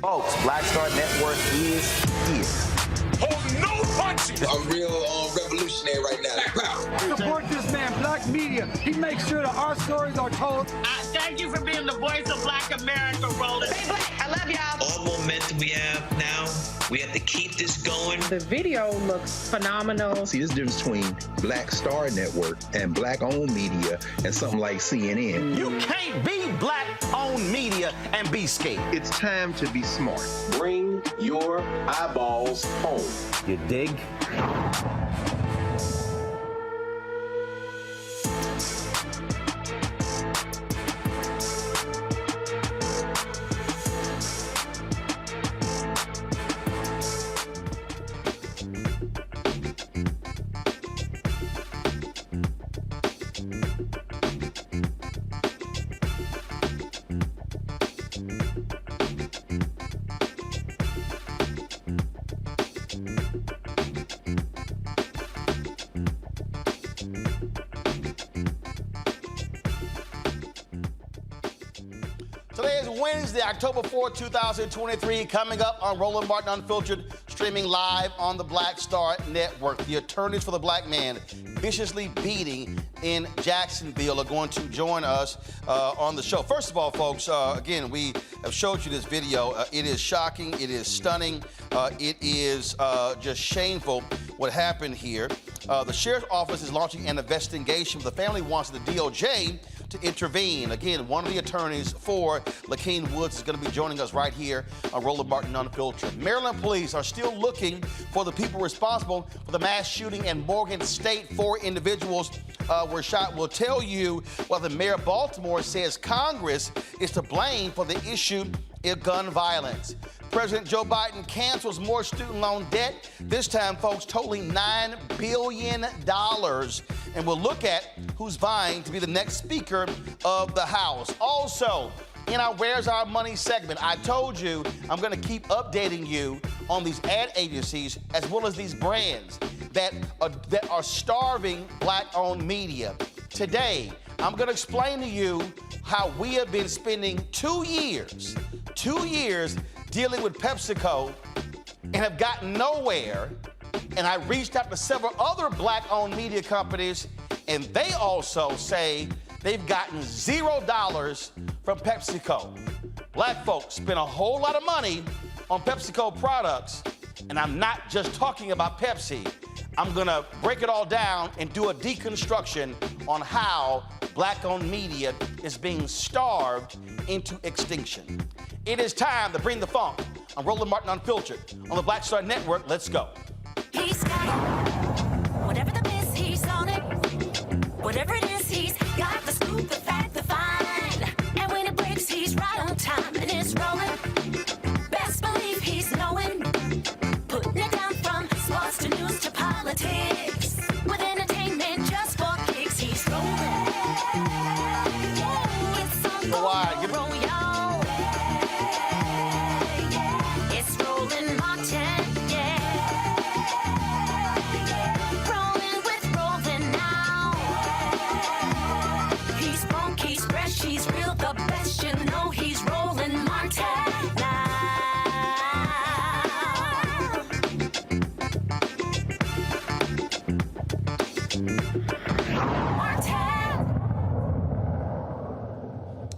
Folks, Black Star Network is here. Hold no punches! I'm real revolutionary right now. Support this man, Black Media. He makes sure that our stories are told. Thank you for being the voice of Black America, Roland. Stay black. I love y'all. All momentum we have now, we have to keep this going. The video looks phenomenal. See, this difference between Black Star Network and Black-owned media and something like CNN. You can't be Black-owned media and be scared. It's time to be smart. Bring your eyeballs home. You dig? Today is Wednesday, October 4, 2023. Coming up on Roland Martin Unfiltered, streaming live on the Black Star Network. The attorneys for the black man viciously beating in Jacksonville are going to join us on the show. First of all, folks, again, we have showed you this video. It is shocking. It is stunning. It is just shameful what happened here. The sheriff's office is launching an investigation. The family wants the DOJ to intervene. Again, one of the attorneys for Lakeem Woods is going to be joining us right here on Roland Martin Unfiltered. Maryland police are still looking for the people responsible for the mass shooting in Morgan State. 4 individuals were shot. We'll tell you while the mayor of Baltimore says Congress is to blame for the issue of gun violence. President Joe Biden cancels more student loan debt, this time, folks, totaling $9 billion. And we'll look at who's vying to be the next Speaker of the House. Also, in our Where's Our Money segment, I told you I'm going to keep updating you on these ad agencies as well as these brands that are starving Black-owned media. Today, I'm going to explain to you how we have been spending 2 years dealing with Pepsico and have gotten nowhere. And I reached out to several other Black-owned media companies, and they also say they've gotten $0 from Pepsico. Black folks spend a whole lot of money on PepsiCo products, and I'm not just talking about Pepsi. I'm gonna break it all down and do a deconstruction on how Black-owned media is being starved into extinction. It is time to bring the funk on Roland Martin Unfiltered on the Black Star Network. Let's go. He's got it. Whatever the miss, he's on it. Whatever it is, he's got the scoop, the fact, the find. And when it breaks, he's right on time and it's rolling. Best believe he's knowing. Putting it down from sports to news to politics. With entertainment just for kicks, he's rolling. It's on the roll, y'all. It's Roland Martin, yeah. Rolling with Roland now. He's funk, he's fresh, he's real, the best, you know he's Roland Martin now.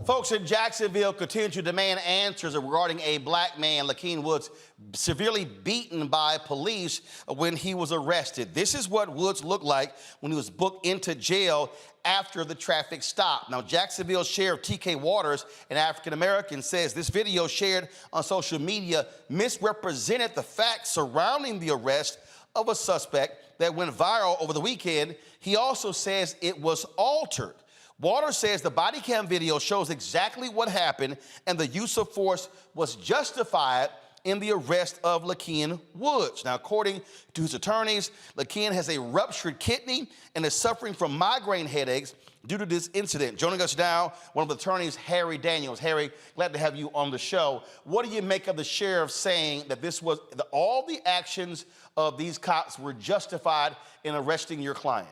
Folks in Jacksonville continue to demand answers regarding a black man, Lakeem Woods, severely beaten by police when he was arrested. This is what Woods looked like when he was booked into jail after the traffic stop. Now, Jacksonville Sheriff T.K. Waters, an African-American, says this video shared on social media misrepresented the facts surrounding the arrest of a suspect that went viral over the weekend. He also says it was altered. Waters says the body cam video shows exactly what happened and the use of force was justified in the arrest of Lakeem Woods. Now, according to his attorneys, Lakeem has a ruptured kidney and is suffering from migraine headaches due to this incident. Joining us now, one of the attorneys, Harry Daniels. Harry, glad to have you on the show. What do you make of the sheriff saying that this was all the actions of these cops were justified in arresting your client?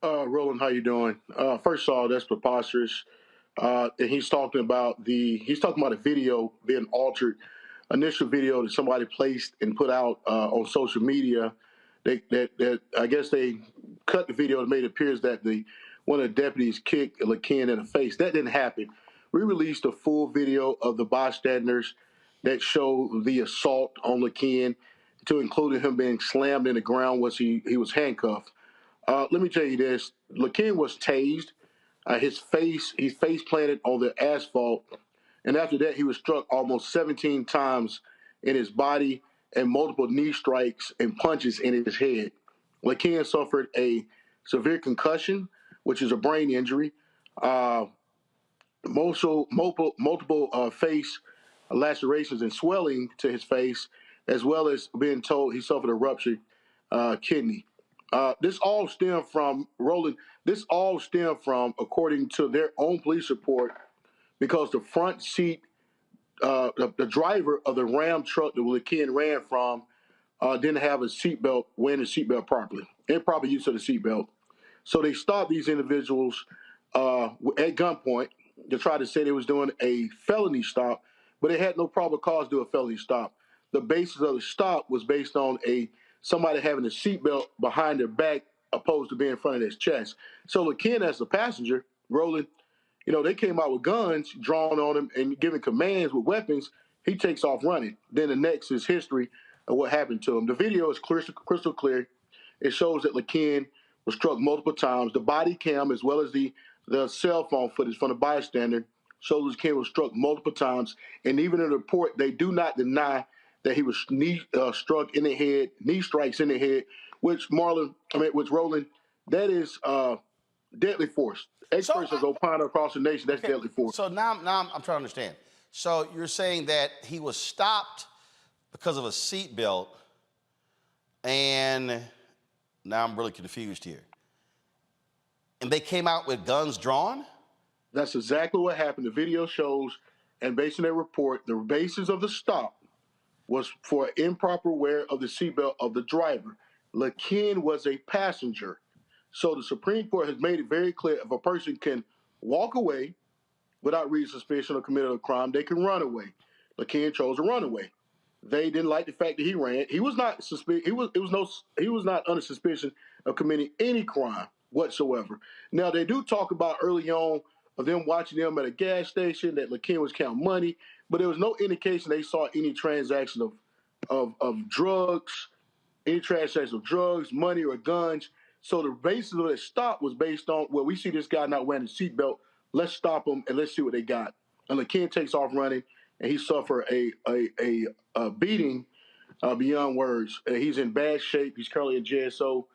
Roland, how you doing? First of all, that's preposterous. and he's talking about a video being altered, initial video that somebody placed and put out on social media. That I guess they cut the video and made it appears that one of the deputies kicked LaKen in the face. That didn't happen. We released a full video of the bystanders that show the assault on LaKen, to include him being slammed in the ground once he was handcuffed. Let me tell you this: LaKen was tased. His face planted on the asphalt, and after that, he was struck almost 17 times in his body and multiple knee strikes and punches in his head. LaKen suffered a severe concussion, which is a brain injury, multiple face lacerations and swelling to his face, as well as being told he suffered a ruptured kidney. This all stemmed from, according to their own police report, because the front seat, the driver of the Ram truck that LaKen ran from didn't have a seatbelt, wearing a seatbelt properly, improper use of the seatbelt. So they stopped these individuals at gunpoint to try to say they was doing a felony stop, but they had no probable cause to do a felony stop. The basis of the stop was based on somebody having a seatbelt behind their back opposed to being in front of their chest. So LaKen, as the passenger, Roland, they came out with guns drawn on him and giving commands with weapons. He takes off running. Then the next is history of what happened to him. The video is crystal clear. It shows that LaKen was struck multiple times. The body cam, as well as the cell phone footage from the bystander, shows LaKen was struck multiple times. And even in the report, they do not deny that he was struck in the head, knee strikes in the head, which Roland, that is deadly force. Experts have opined across the nation that's deadly force. So now I'm trying to understand. So you're saying that he was stopped because of a seatbelt, and now I'm really confused here. And they came out with guns drawn? That's exactly what happened. The video shows, and based on their report, the basis of the stop was for improper wear of the seatbelt of the driver. LaKen was a passenger. So the Supreme Court has made it very clear, if a person can walk away without reasonable suspicion of committing a crime, they can run away. LaKen chose to run away. They didn't like the fact that he ran. He was not under suspicion of committing any crime whatsoever. Now, they do talk about early on of them watching them at a gas station, that LaKen was counting money, but there was no indication they saw any transaction of drugs, money, or guns. So the basis of the stop was based on, well, we see this guy not wearing a seatbelt. Let's stop him and let's see what they got. And LaKen takes off running, and he suffered a beating beyond words. He's in bad shape. He's currently in jail.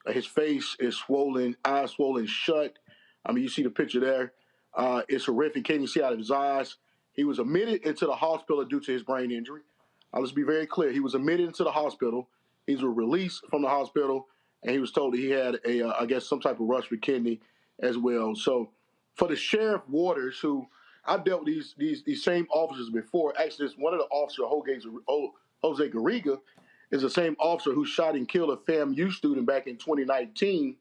His face is swollen, eyes swollen shut. I mean, you see the picture there. It's horrific. Can't even see out of his eyes. He was admitted into the hospital due to his brain injury. Let's be very clear. He was admitted into the hospital. He was released from the hospital, and he was told that he had some type of ruptured kidney as well. So for the Sheriff Waters, who I've dealt with these same officers before. Actually, one of the officers, Jose Garriga, is the same officer who shot and killed a FAMU student back in 2019.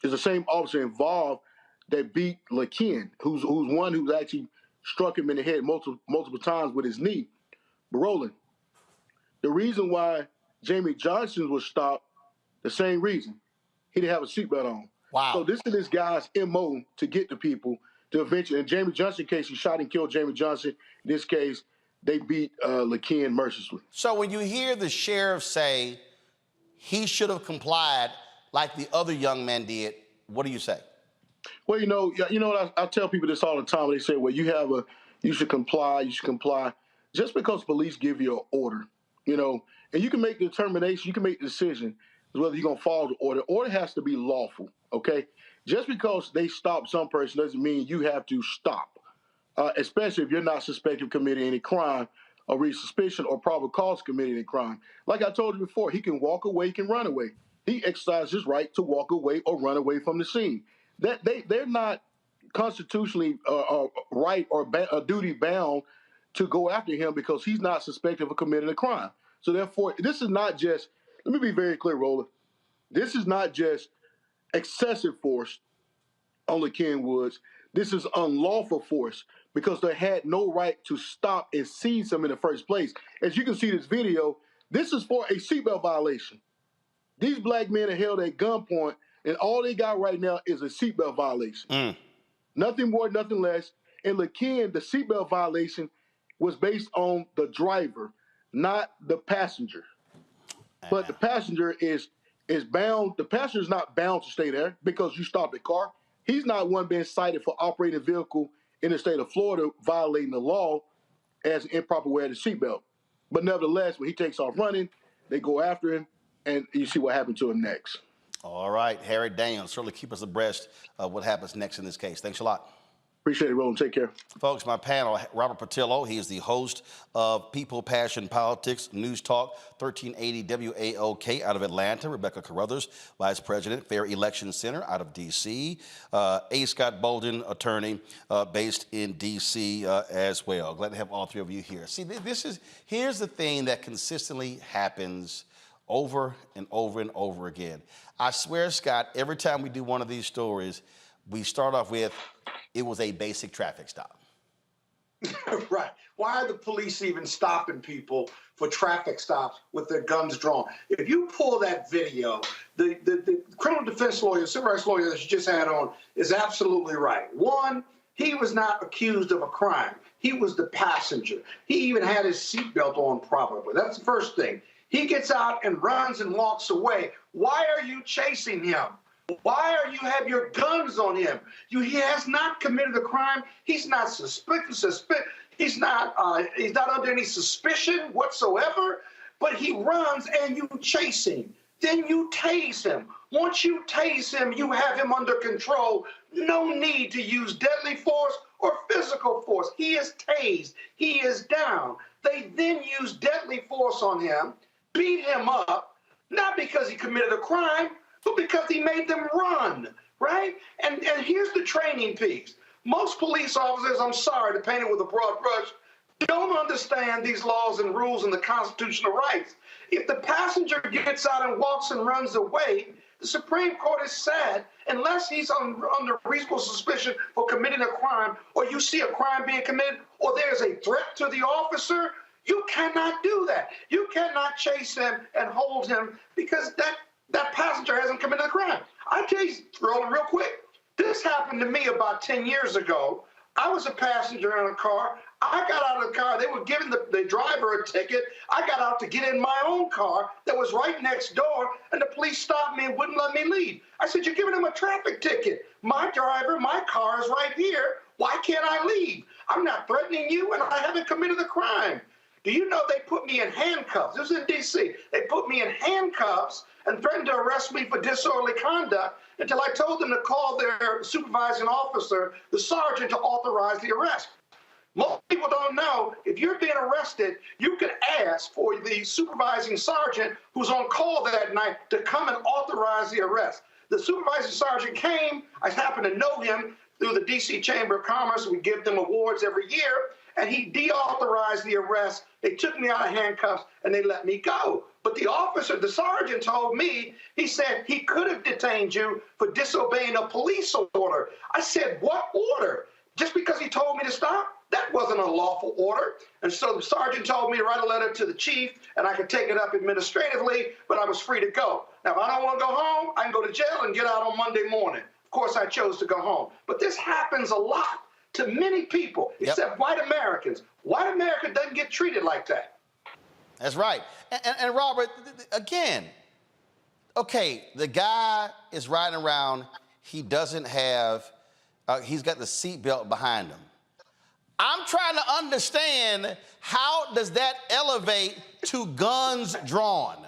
Is the same officer involved that beat LaKen, who's one who's actually struck him in the head multiple times with his knee. But Roland, the reason why Jamie Johnson was stopped, the same reason. He didn't have a seatbelt on. Wow. So this is this guy's MO to get to people to eventually, in Jamie Johnson's case, he shot and killed Jamie Johnson. In this case, they beat LaKen mercilessly. So when you hear the sheriff say he should have complied like the other young man did, what do you say? Well, I tell people this all the time. They say, well, you should comply. Just because police give you an order, and you can make the determination, you can make the decision whether you're going to follow the order. Order has to be lawful, okay? Just because they stop some person doesn't mean you have to stop, especially if you're not suspected of committing any crime or reasonable suspicion or probable cause of committing any crime. Like I told you before, he can walk away, he can run away. He exercised his right to walk away or run away from the scene. They're not constitutionally right or duty bound to go after him because he's not suspected of committing a crime. So therefore, this is not just, let me be very clear, Roland, this is not just excessive force on LaKen Woods. This is unlawful force because they had no right to stop and seize him in the first place. As you can see this video, this is for a seatbelt violation. These black men are held at gunpoint, and all they got right now is a seatbelt violation. Nothing more, nothing less. And LaKen, the seatbelt violation was based on the driver, not the passenger. But the passenger is bound. The passenger is not bound to stay there because you stopped the car. He's not one being cited for operating a vehicle in the state of Florida, violating the law as an improper wear of the seatbelt. But nevertheless, when he takes off running, they go after him, and you see what happened to him next. All right, Harry Daniels, certainly keep us abreast of what happens next in this case. Thanks a lot. Appreciate it, Roland. Take care. Folks, my panel, Robert Patillo, he is the host of People, Passion, Politics, News Talk, 1380 WAOK out of Atlanta. Rebecca Carruthers, Vice President, Fair Election Center out of D.C. A. Scott Bolden, attorney based in D.C. As well. Glad to have all three of you here. See, here's the thing that consistently happens over and over and over again. I swear, Scott, every time we do one of these stories, we start off with, it was a basic traffic stop. Right. Why are the police even stopping people for traffic stops with their guns drawn? If you pull that video, the criminal defense lawyer, civil rights lawyer that you just had on is absolutely right. One, he was not accused of a crime. He was the passenger. He even had his seatbelt on properly. That's the first thing. He gets out and runs and walks away. Why are you chasing him? Why are you have your guns on him? He has not committed a crime. He's not He's not under any suspicion whatsoever. But he runs and you chase him. Then you tase him. Once you tase him, you have him under control. No need to use deadly force or physical force. He is tased. He is down. They then use deadly force on him, beat him up, not because he committed a crime, but because he made them run, right? And here's the training piece. Most police officers, I'm sorry to paint it with a broad brush, don't understand these laws and rules and the constitutional rights. If the passenger gets out and walks and runs away, the Supreme Court has said, unless he's under reasonable suspicion for committing a crime, or you see a crime being committed, or there's a threat to the officer, you cannot do that. You cannot chase him and hold him because that passenger hasn't committed a crime. I tell you, Roland, real quick, this happened to me about 10 years ago. I was a passenger in a car. I got out of the car. They were giving the driver a ticket. I got out to get in my own car that was right next door, and the police stopped me and wouldn't let me leave. I said, you're giving him a traffic ticket. My driver, my car is right here. Why can't I leave? I'm not threatening you, and I haven't committed a crime. Do you know they put me in handcuffs? This is in D.C. They put me in handcuffs and threatened to arrest me for disorderly conduct until I told them to call their supervising officer, the sergeant, to authorize the arrest. Most people don't know, if you're being arrested, you can ask for the supervising sergeant who's on call that night to come and authorize the arrest. The supervising sergeant came. I happen to know him through the D.C. Chamber of Commerce. We give them awards every year. And he deauthorized the arrest. They took me out of handcuffs and they let me go. But the officer, the sergeant, told me, he said he could have detained you for disobeying a police order. I said, what order? Just because he told me to stop? That wasn't a lawful order. And so the sergeant told me to write a letter to the chief and I could take it up administratively, but I was free to go. Now, if I don't want to go home, I can go to jail and get out on Monday morning. Of course, I chose to go home. But this happens a lot to many people, except white Americans. White America doesn't get treated like that. That's right. And Robert, again, okay, the guy is riding around. He doesn't have, he's got the seatbelt behind him. I'm trying to understand, how does that elevate to guns drawn?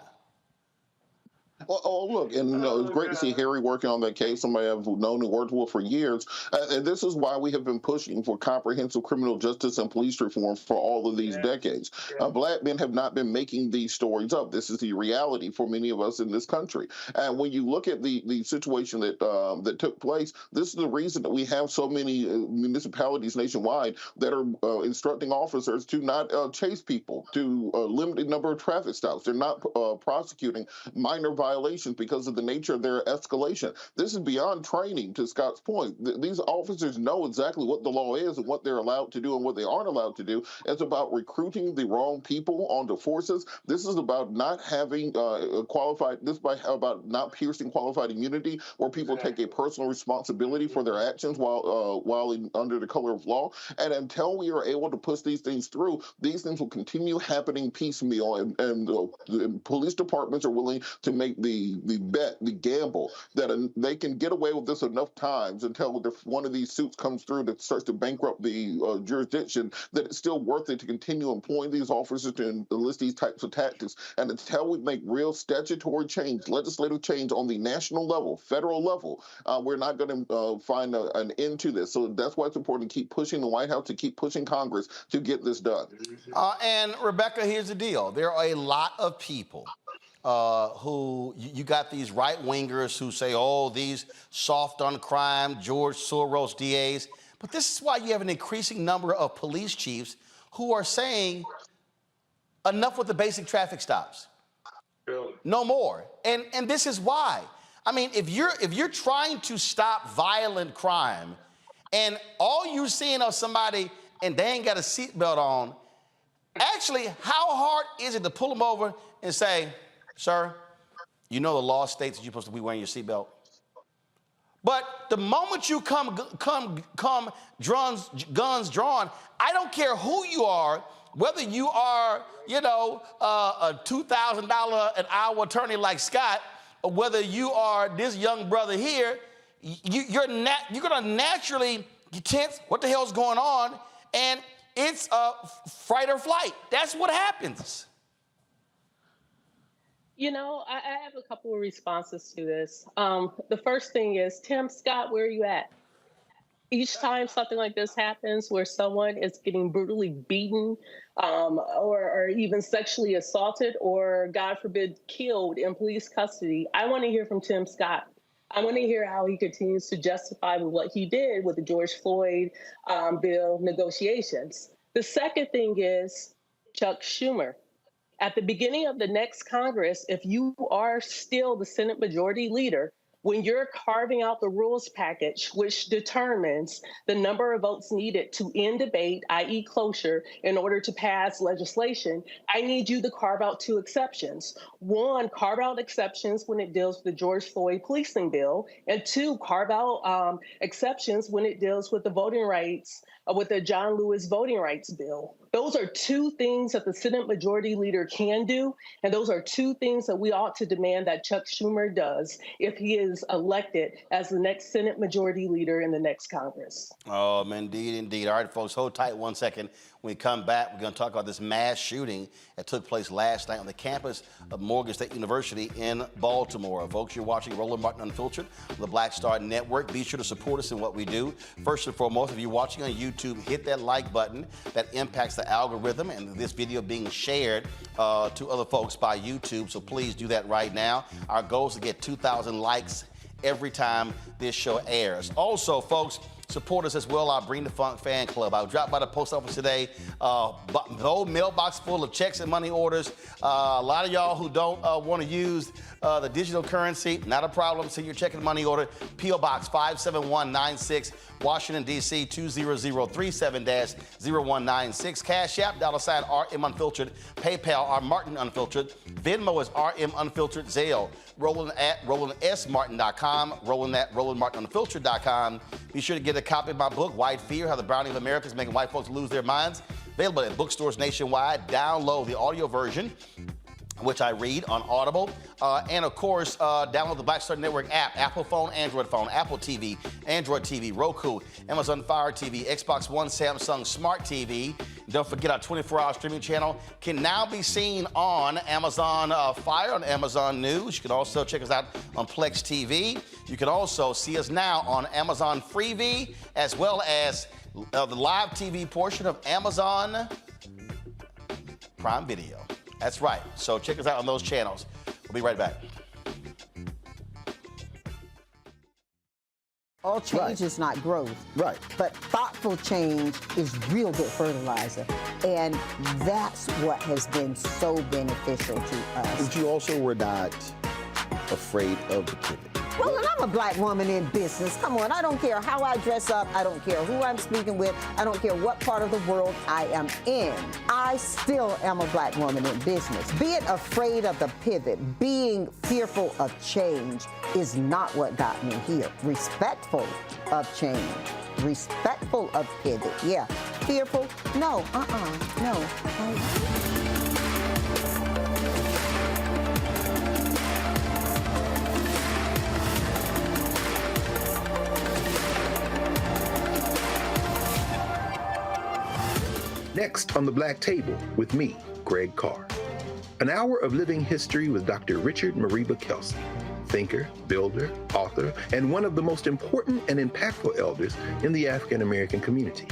Oh, look, and it's great to see Harry working on that case, somebody I've known and worked with for years. And this is why we have been pushing for comprehensive criminal justice and police reform for all of these decades. Black men have not been making these stories up. This is the reality for many of us in this country. And when you look at the situation that that took place, this is the reason that we have so many municipalities nationwide that are instructing officers to not chase people, to limit the number of traffic stops. They're not prosecuting minor violations violations because of the nature of their escalation. This is beyond training, to Scott's point. These officers know exactly what the law is and what they're allowed to do and what they aren't allowed to do. It's about recruiting the wrong people onto forces. This is about not having about not piercing qualified immunity, where people take a personal responsibility for their actions while under the color of law. And until we are able to push these things through, these things will continue happening piecemeal, and the police departments are willing to make the gamble that they can get away with this enough times until one of these suits comes through that starts to bankrupt the jurisdiction, that it's still worth it to continue employing these officers to enlist these types of tactics. And until we make real statutory change, legislative change on the national level, federal level, we're not going to find an end to this. So that's why it's important to keep pushing the White House, to keep pushing Congress to get this done. And Rebecca, here's the deal. There are a lot of people who, you got these right-wingers who say, oh, these soft on crime, George Soros DAs. But this is why you have an increasing number of police chiefs who are saying, enough with the basic traffic stops. Really? No more. And this is why. I mean, if you're trying to stop violent crime and all you're seeing are somebody and they ain't got a seatbelt on, actually, how hard is it to pull them over and say, sir, you know the law states that you're supposed to be wearing your seatbelt? But the moment you come guns drawn, I don't care who you are, whether you are, a $2,000 an hour attorney like Scott, or whether you are this young brother here, you're going to naturally get tense. What the hell's going on? And it's fight or flight. That's what happens. I have a couple of responses to this. The first thing is, Tim Scott, where are you at? Each time something like this happens where someone is getting brutally beaten or even sexually assaulted or, God forbid, killed in police custody, I want to hear from Tim Scott. I want to hear how he continues to justify what he did with the George Floyd bill negotiations. The second thing is Chuck Schumer. At the beginning of the next Congress, if you are still the Senate Majority Leader, when you're carving out the rules package, which determines the number of votes needed to end debate, i.e. cloture, in order to pass legislation, I need you to carve out two exceptions. One, carve out exceptions when it deals with the George Floyd policing bill, and two, carve out exceptions when it deals with the voting rights, with the John Lewis voting rights bill. Those are two things that the Senate Majority Leader can do, and those are two things that we ought to demand that Chuck Schumer does if he is elected as the next Senate Majority Leader in the next Congress. Oh, indeed, indeed. All right, folks, hold tight 1 second. When we come back, we're going to talk about this mass shooting that took place last night on the campus of Morgan State University in Baltimore. Folks, you're watching Roland Martin Unfiltered on the Black Star Network. Be sure to support us in what we do. First and foremost, if you're watching on YouTube, hit that like button. That impacts the algorithm and this video being shared to other folks by YouTube. So please do that right now. Our goal is to get 2,000 likes every time this show airs. Also, folks, support us as well, our Bring the Funk fan club. I dropped by the post office today, the old mailbox full of checks and money orders. A lot of y'all who don't want to use the digital currency, not a problem. Send your check and money order, P.O. Box 57196, Washington, D.C. 20037-0196. Cash App, $RM Unfiltered. PayPal, R Martin Unfiltered. Venmo is RM Unfiltered. Zelle, Roland at RolandSMartin.com. Roland at RolandMartinUnfiltered.com. Be sure to get a copy of my book, White Fear, How the Browning of America is Making White Folks Lose Their Minds. Available at bookstores nationwide. Download the audio version, which I read on Audible. And of course, download the Black Star Network app, Apple phone, Android phone, Apple TV, Android TV, Roku, Amazon Fire TV, Xbox One, Samsung Smart TV. Don't forget our 24-hour streaming channel can now be seen on Amazon Fire, on Amazon News. You can also check us out on Plex TV. You can also see us now on Amazon Freevee, as well as the live TV portion of Amazon Prime Video. That's right. So check us out on those channels. We'll be right back. All change is not growth. Right. But thoughtful change is real good fertilizer. And that's what has been so beneficial to us. But you also were not afraid of the pivot. Well, and I'm a black woman in business. Come on, I don't care how I dress up. I don't care who I'm speaking with. I don't care what part of the world I am in. I still am a black woman in business. Being afraid of the pivot, being fearful of change is not what got me here. Respectful of change. Respectful of pivot, yeah. Fearful? No, no. Next on the Black Table with me, Greg Carr. An hour of living history with Dr. Richard Mariba Kelsey, thinker, builder, author, and one of the most important and impactful elders in the African American community.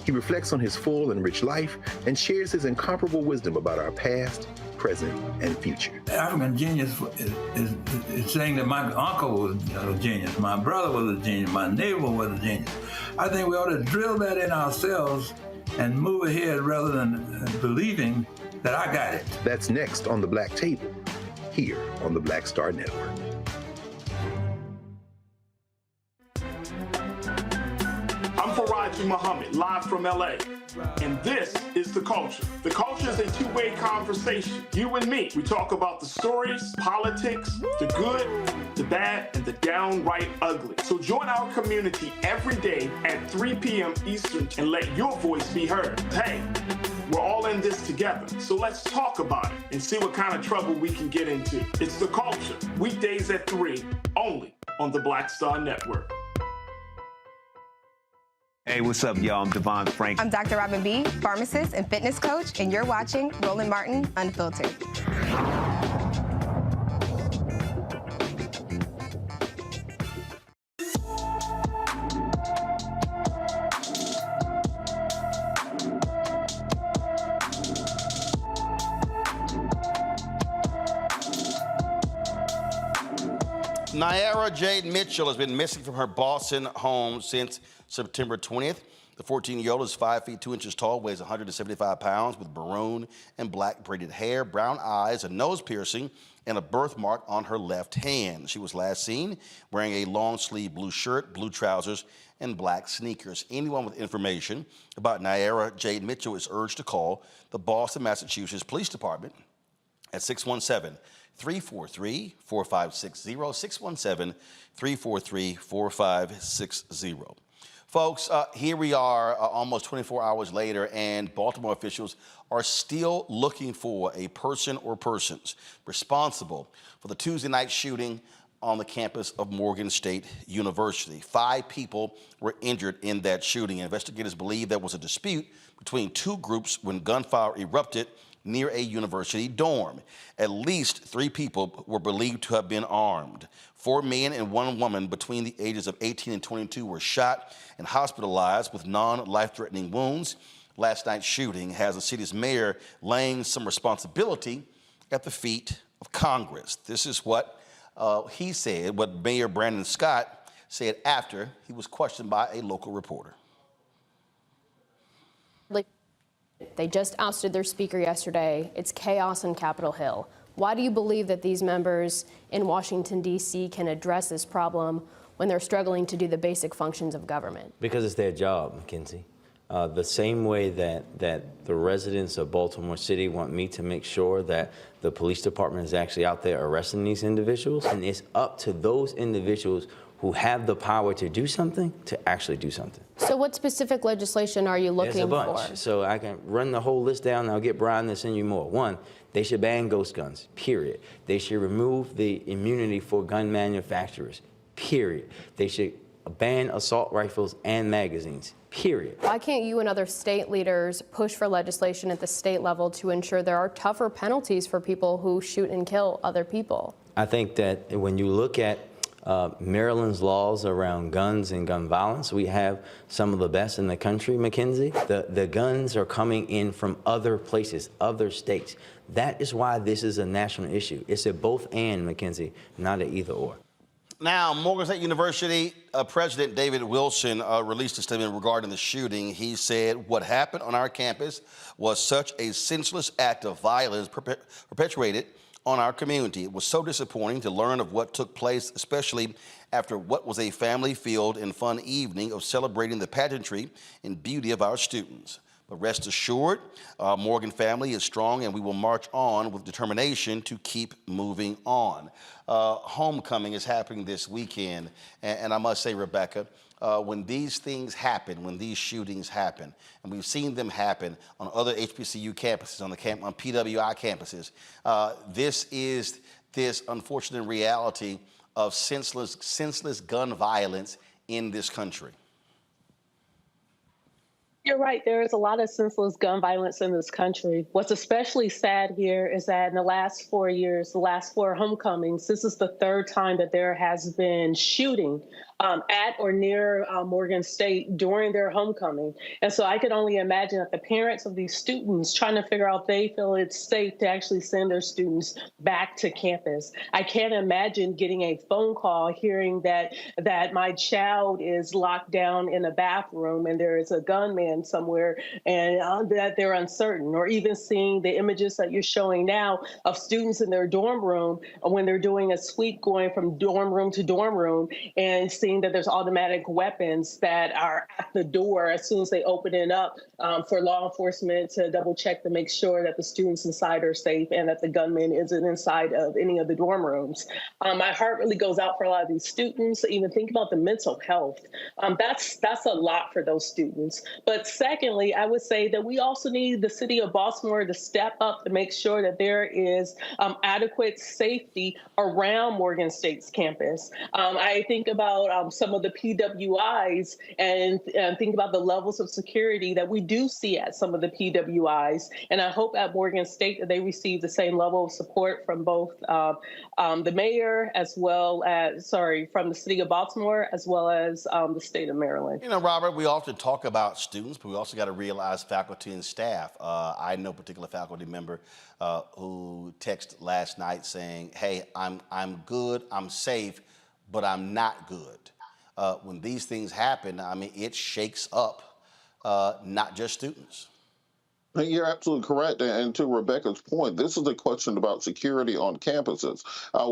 He reflects on his full and rich life and shares his incomparable wisdom about our past, present, and future. African genius is saying that my uncle was a genius, my brother was a genius, my neighbor was a genius. I think we ought to drill that in ourselves and move ahead rather than believing that I got it. That's next on the Black Table, here on the Black Star Network. I'm Faraji Muhammad, live from LA. And this is The Culture. The Culture is a two-way conversation. You and me. We talk about the stories, politics, the good, the bad, and the downright ugly. So join our community every day at 3 p.m. Eastern and let your voice be heard. Hey, we're all in this together. So let's talk about it and see what kind of trouble we can get into. It's The Culture, weekdays at 3, only on the Black Star Network. Hey, what's up, y'all? I'm Devon Frank. I'm Dr. Robin B., pharmacist and fitness coach, and you're watching Roland Martin Unfiltered. Naira Jade Mitchell has been missing from her Boston home since September 20th. The 14-year-old is 5 feet 2 inches tall, weighs 175 pounds, with maroon and black braided hair, brown eyes, a nose piercing, and a birthmark on her left hand. She was last seen wearing a long-sleeve blue shirt, blue trousers, and black sneakers. Anyone with information about Naira Jade Mitchell is urged to call the Boston, Massachusetts Police Department at 617-343-4560, 617-343-4560. Folks, here we are almost 24 hours later, and Baltimore officials are still looking for a person or persons responsible for the Tuesday night shooting on the campus of Morgan State University. 5 people were injured in that shooting. Investigators believe there was a dispute between 2 groups when gunfire erupted near a university dorm. At least 3 people were believed to have been armed. 4 men and 1 woman between the ages of 18 and 22 were shot and hospitalized with non-life-threatening wounds. Last night's shooting has the city's mayor laying some responsibility at the feet of Congress. This is what he said, what Mayor Brandon Scott said after he was questioned by a local reporter. They just ousted their speaker yesterday. It's chaos on Capitol Hill. Why do you believe that these members in Washington, D.C. can address this problem when they're struggling to do the basic functions of government? Because it's their job, Mackenzie. The same way that the residents of Baltimore City want me to make sure that the police department is actually out there arresting these individuals, and it's up to those individuals who have the power to do something to actually do something. So what specific legislation are you looking There's a bunch. for? So I can run the whole list down, and I'll get Brian to send you more. 1, they should ban ghost guns, period. They should remove the immunity for gun manufacturers, period. They should ban assault rifles and magazines, period. Why can't you and other state leaders push for legislation at the state level to ensure there are tougher penalties for people who shoot and kill other people? I think that when you look at Maryland's laws around guns and gun violence, we have some of the best in the country, Mackenzie. The guns are coming in from other places, other states. That is why this is a national issue. It's a both and, Mackenzie, not an either or. Now, Morgan State University President David Wilson released a statement regarding the shooting. He said, "What happened on our campus was such a senseless act of violence perpetuated on our community. It was so disappointing to learn of what took place, especially after what was a family-filled and fun evening of celebrating the pageantry and beauty of our students. But rest assured, our Morgan family is strong, and we will march on with determination to keep moving on. Homecoming is happening this weekend, and I must say, Rebecca, when these things happen, when these shootings happen, and we've seen them happen on other HBCU campuses, on PWI campuses, this is this unfortunate reality of senseless gun violence in this country. You're right. There is a lot of senseless gun violence in this country. What's especially sad here is that in the last 4 years, the last 4 homecomings, this is the 3rd time that there has been shooting at or near Morgan State during their homecoming. And so I could only imagine that the parents of these students trying to figure out if they feel it's safe to actually send their students back to campus. I can't imagine getting a phone call hearing that my child is locked down in a bathroom and there is a gunman somewhere and that they're uncertain, or even seeing the images that you're showing now of students in their dorm room when they're doing a sweep going from dorm room to dorm room and seeing that there's automatic weapons that are at the door as soon as they open it up for law enforcement to double check to make sure that the students inside are safe and that the gunman isn't inside of any of the dorm rooms. My heart really goes out for a lot of these students. Even think about the mental health. That's a lot for those students. But secondly, I would say that we also need the city of Baltimore to step up to make sure that there is adequate safety around Morgan State's campus. I think about some of the PWIs and think about the levels of security that we do see at some of the PWIs. And I hope at Morgan State that they receive the same level of support from both the mayor as well as, from the city of Baltimore as well as the state of Maryland. You know, Robert, we often talk about students, but we also got to realize faculty and staff. I know a particular faculty member who texted last night saying, hey, I'm good, I'm safe, but I'm not good. When these things happen, I mean, it shakes up not just students. You're absolutely correct. And to Rebecca's point, this is a question about security on campuses.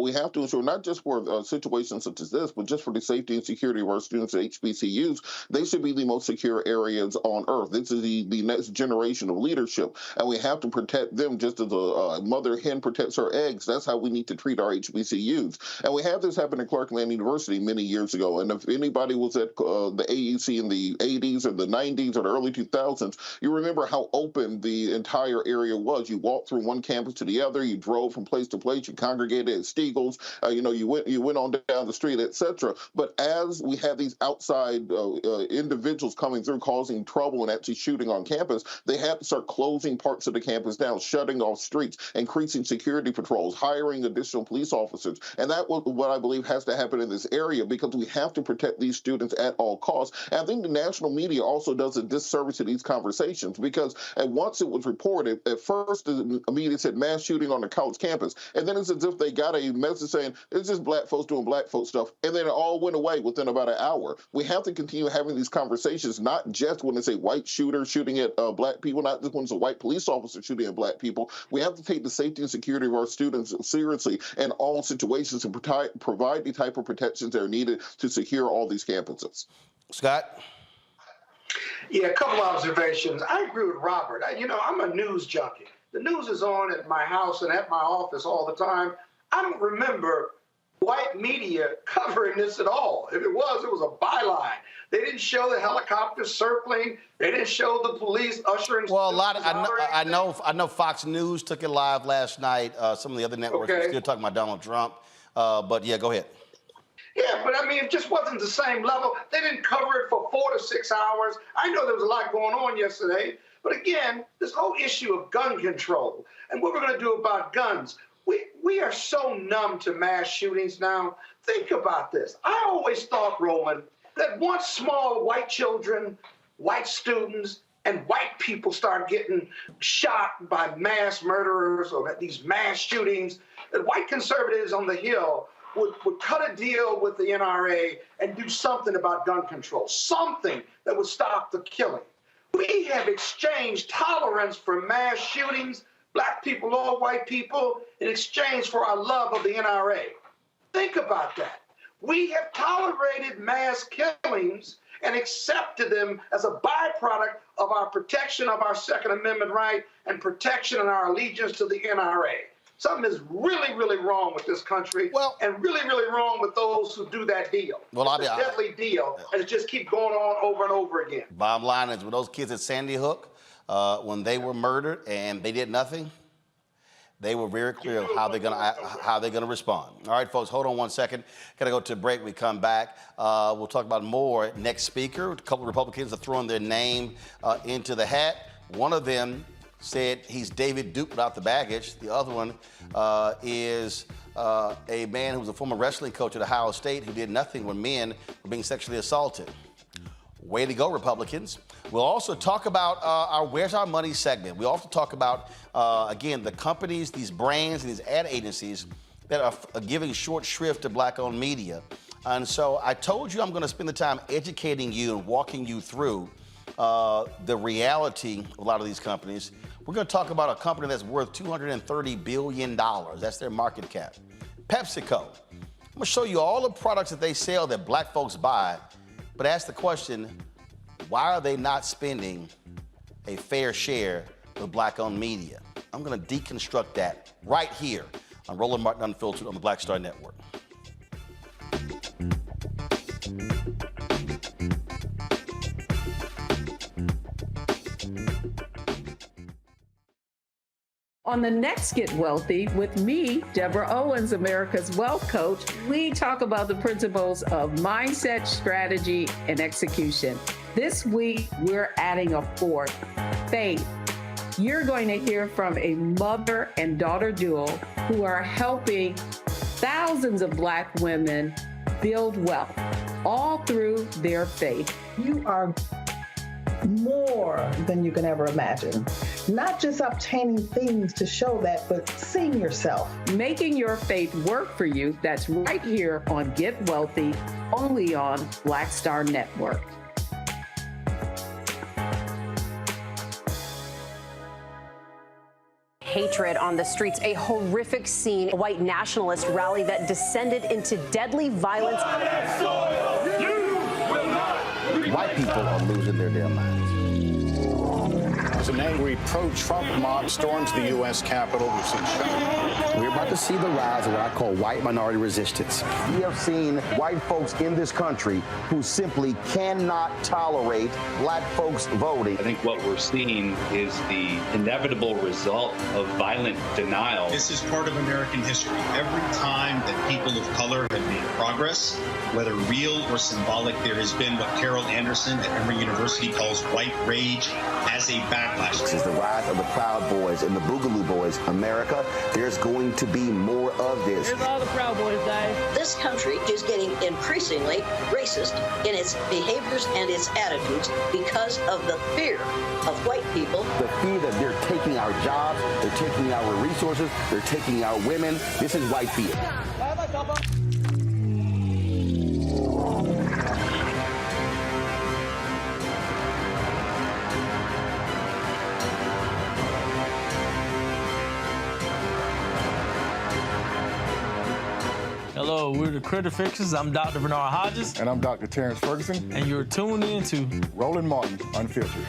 We have to ensure not just for situations such as this, but just for the safety and security of our students at HBCUs, they should be the most secure areas on earth. This is the next generation of leadership, and we have to protect them just as a mother hen protects her eggs. That's how we need to treat our HBCUs. And we had this happen at Clarkland University many years ago. And if anybody was at the AUC in the 80s or the 90s or the early 2000s, you remember how open the entire area was. You walked from one campus to the other, you drove from place to place, you congregated at Steagles, you went on down the street, etc. But as we had these outside individuals coming through causing trouble and actually shooting on campus, they had to start closing parts of the campus down, shutting off streets, increasing security patrols, hiring additional police officers. And that was what I believe has to happen in this area, because we have to protect these students at all costs. And I think the national media also does a disservice to these conversations, because once it was reported, at first the media said mass shooting on the college campus, and then it's as if they got a message saying it's just black folks doing black folks stuff, and then it all went away within about an hour. We have to continue having these conversations, not just when it's a white shooter shooting at black people, not just when it's a white police officer shooting at black people. We have to take the safety and security of our students seriously in all situations and provide the type of protections that are needed to secure all these campuses. Scott? Yeah, a couple observations. I agree with Robert. I'm a news junkie. The news is on at my house and at my office all the time. I don't remember white media covering this at all. If it was a byline. They didn't show the helicopters circling. They didn't show the police ushering. Well, I know Fox News took it live last night. Some of the other networks are still talking about Donald Trump. But yeah, go ahead. Yeah, but I mean, it just wasn't the same level. They didn't cover it for 4 to 6 hours. I know there was a lot going on yesterday. But again, this whole issue of gun control and what we're going to do about guns, we are so numb to mass shootings now. Think about this. I always thought, Roland, that once small white children, white students, and white people start getting shot by mass murderers or these mass shootings, that white conservatives on the Hill would cut a deal with the NRA and do something about gun control, something that would stop the killing. We have exchanged tolerance for mass shootings black people, all white people, in exchange for our love of the NRA. Think about that. We have tolerated mass killings and accepted them as a byproduct of our protection of our Second Amendment right and protection and our allegiance to the NRA. Something is really, really wrong with this country, and really, really wrong with those who do that deal. Well, it's a deadly deal, and it just keeps going on over and over again. Bottom line is, with those kids at Sandy Hook, when they were murdered and they did nothing, they were very clear of how they're gonna respond. All right, folks, hold on one second. Gotta go to a break. We come back. We'll talk about more next speaker. A couple of Republicans are throwing their name into the hat. One of them said he's David Duke without the baggage. The other one is a man who was a former wrestling coach at Ohio State who did nothing when men were being sexually assaulted. Way to go, Republicans. We'll also talk about our Where's Our Money segment. We also talk about, again, the companies, these brands, and these ad agencies that are giving short shrift to black-owned media. And so I told you I'm going to spend the time educating you and walking you through the reality of a lot of these companies. We're going to talk about a company that's worth $230 billion. That's their market cap. Pepsico. I'm going to show you all the products that they sell that black folks buy, but ask the question, why are they not spending a fair share with black-owned media? I'm going to deconstruct that right here on Roland Martin Unfiltered on the Black Star Network. On the next Get Wealthy with me, Deborah Owens, America's Wealth Coach, we talk about the principles of mindset, strategy, and execution. This week, we're adding a fourth, faith. You're going to hear from a mother and daughter duo who are helping thousands of black women build wealth, all through their faith. You are more than you can ever imagine. Not just obtaining things to show that, but seeing yourself. Making your faith work for you. That's right here on Get Wealthy, only on Black Star Network. Hatred on the streets, a horrific scene, a white nationalist rally that descended into deadly violence. White people are losing their damn minds. An angry pro-Trump mob storms the U.S. Capitol. We've seen shooting. We're about to see the rise of what I call white minority resistance. We have seen white folks in this country who simply cannot tolerate black folks voting. I think what we're seeing is the inevitable result of violent denial. This is part of American history. Every time that people of color have made progress, whether real or symbolic, there has been what Carol Anderson at Emory University calls white rage as a backlash. This is the rise of the Proud Boys and the Boogaloo Boys. America, there's going to be more of this. Here's all the Proud Boys, guys. This country is getting increasingly racist in its behaviors and its attitudes because of the fear of white people. The fear that they're taking our jobs, they're taking our resources, they're taking our women. This is white fear. Hello, we're the Critter Fixers. I'm Dr. Bernard Hodges. And I'm Dr. Terrence Ferguson. And you're tuned in to Roland Martin Unfiltered.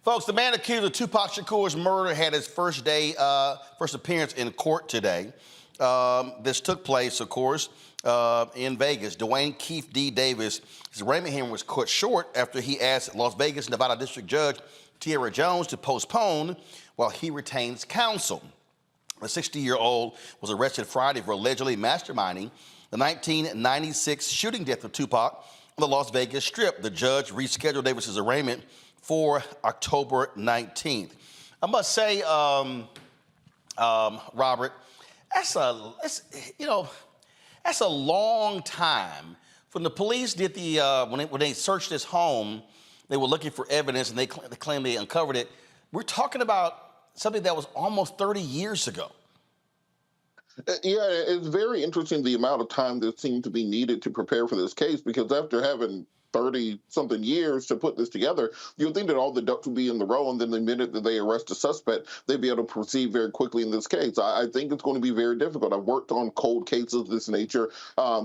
Folks, the man accused of Tupac Shakur's murder had his first appearance in court today. This took place, of course, in Vegas. Dwayne Keith D. Davis, his arraignment hearing was cut short after he asked Las Vegas, Nevada District Judge Tierra Jones to postpone while he retains counsel. The 60-year-old was arrested Friday for allegedly masterminding the 1996 shooting death of Tupac on the Las Vegas Strip. The judge rescheduled Davis's arraignment for October 19th. I must say, Robert, that's a long time. When the police did when they searched his home, they were looking for evidence, and they claim they uncovered it. We're talking about something that was almost 30 years ago. Yeah, it's very interesting the amount of time that seemed to be needed to prepare for this case, because after having 30-something years to put this together, you'd think that all the ducks would be in the row, and then the minute that they arrest a suspect, they'd be able to proceed very quickly in this case. I think it's going to be very difficult. I've worked on cold cases of this nature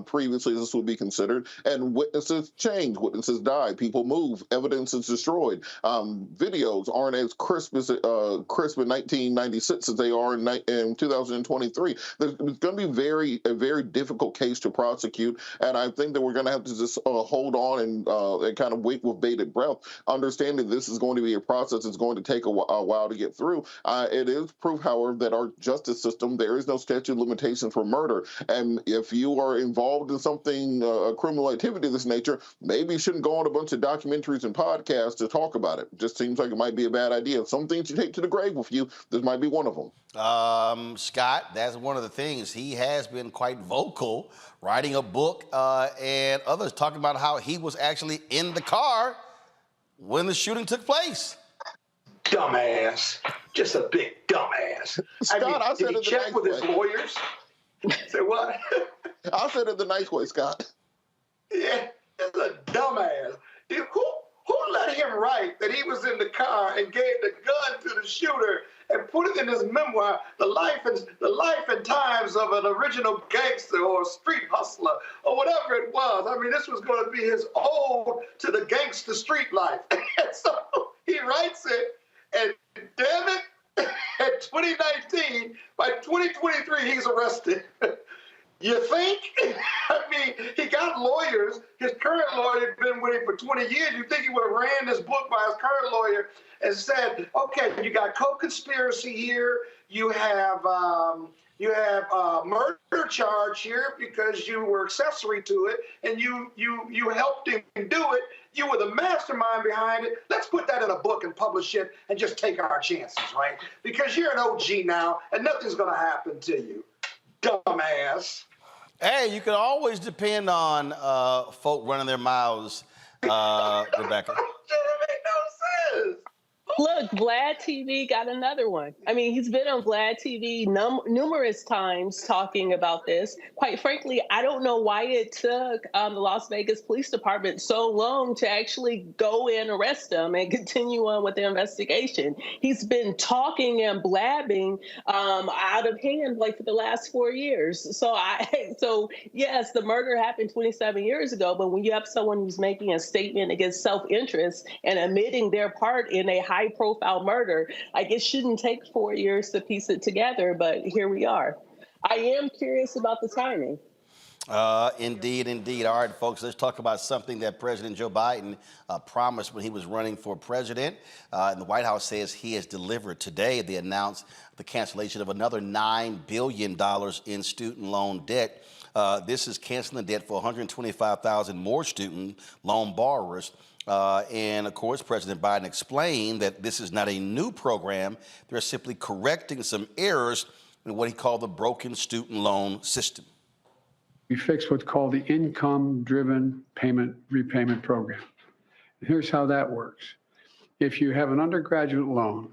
previously. This would be considered, and witnesses change, witnesses die, people move, evidence is destroyed. Videos aren't as crisp in 1996 as they are in 2023. It's going to be a very difficult case to prosecute, and I think that we're going to have to just hold on and kind of wait with bated breath, understanding this is going to be a process. It's going to take a while to get through. It is proof, however, that our justice system, there is no statute of limitations for murder. And if you are involved in something, a criminal activity of this nature, maybe you shouldn't go on a bunch of documentaries and podcasts to talk about it. Just seems like it might be a bad idea. Some things you take to the grave with you, this might be one of them. Scott, that's one of the things. He has been quite vocal, writing a book, and others talking about how he was actually in the car when the shooting took place. Dumbass. Just a big dumbass. Scott, did he check with his lawyers? Say what? I said it the nice way, Scott. Yeah, it's a dumbass. Dude, who let him write that he was in the car and gave the gun to the shooter and put it in his memoir, the life and times of an original gangster or a street hustler or whatever it was? I mean, this was going to be his ode to the gangster street life. And so he writes it, and damn it, at 2019, by 2023, he's arrested. You think? I mean, he got lawyers. His current lawyer had been with him for 20 years. You think he would have ran this book by his current lawyer and said, okay, you got co-conspiracy here. You have murder charge here because you were accessory to it, and you helped him do it. You were the mastermind behind it. Let's put that in a book and publish it and just take our chances, right? Because you're an OG now, and nothing's going to happen to you. Dumbass. Hey, you can always depend on folk running their mouths, Rebecca. That make no sense. Look, Vlad TV got another one. I mean, he's been on Vlad TV numerous times talking about this. Quite frankly, I don't know why it took the Las Vegas Police Department so long to actually go and arrest him and continue on with the investigation. He's been talking and blabbing out of hand like for the last 4 years. So yes, the murder happened 27 years ago, but when you have someone who's making a statement against self-interest and admitting their part in a high-profile murder, I guess shouldn't take 4 years to piece it together, but here we are. I am curious about the timing. Indeed. All right, folks, let's talk about something that President Joe Biden promised when he was running for president. And the White House says he has delivered. Today, they announced the cancellation of another $9 billion in student loan debt. This is canceling the debt for 125,000 more student loan borrowers. And of course, President Biden explained that this is not a new program. They're simply correcting some errors in what he called the broken student loan system. We fixed what's called the income-driven payment repayment program. And here's how that works. If you have an undergraduate loan,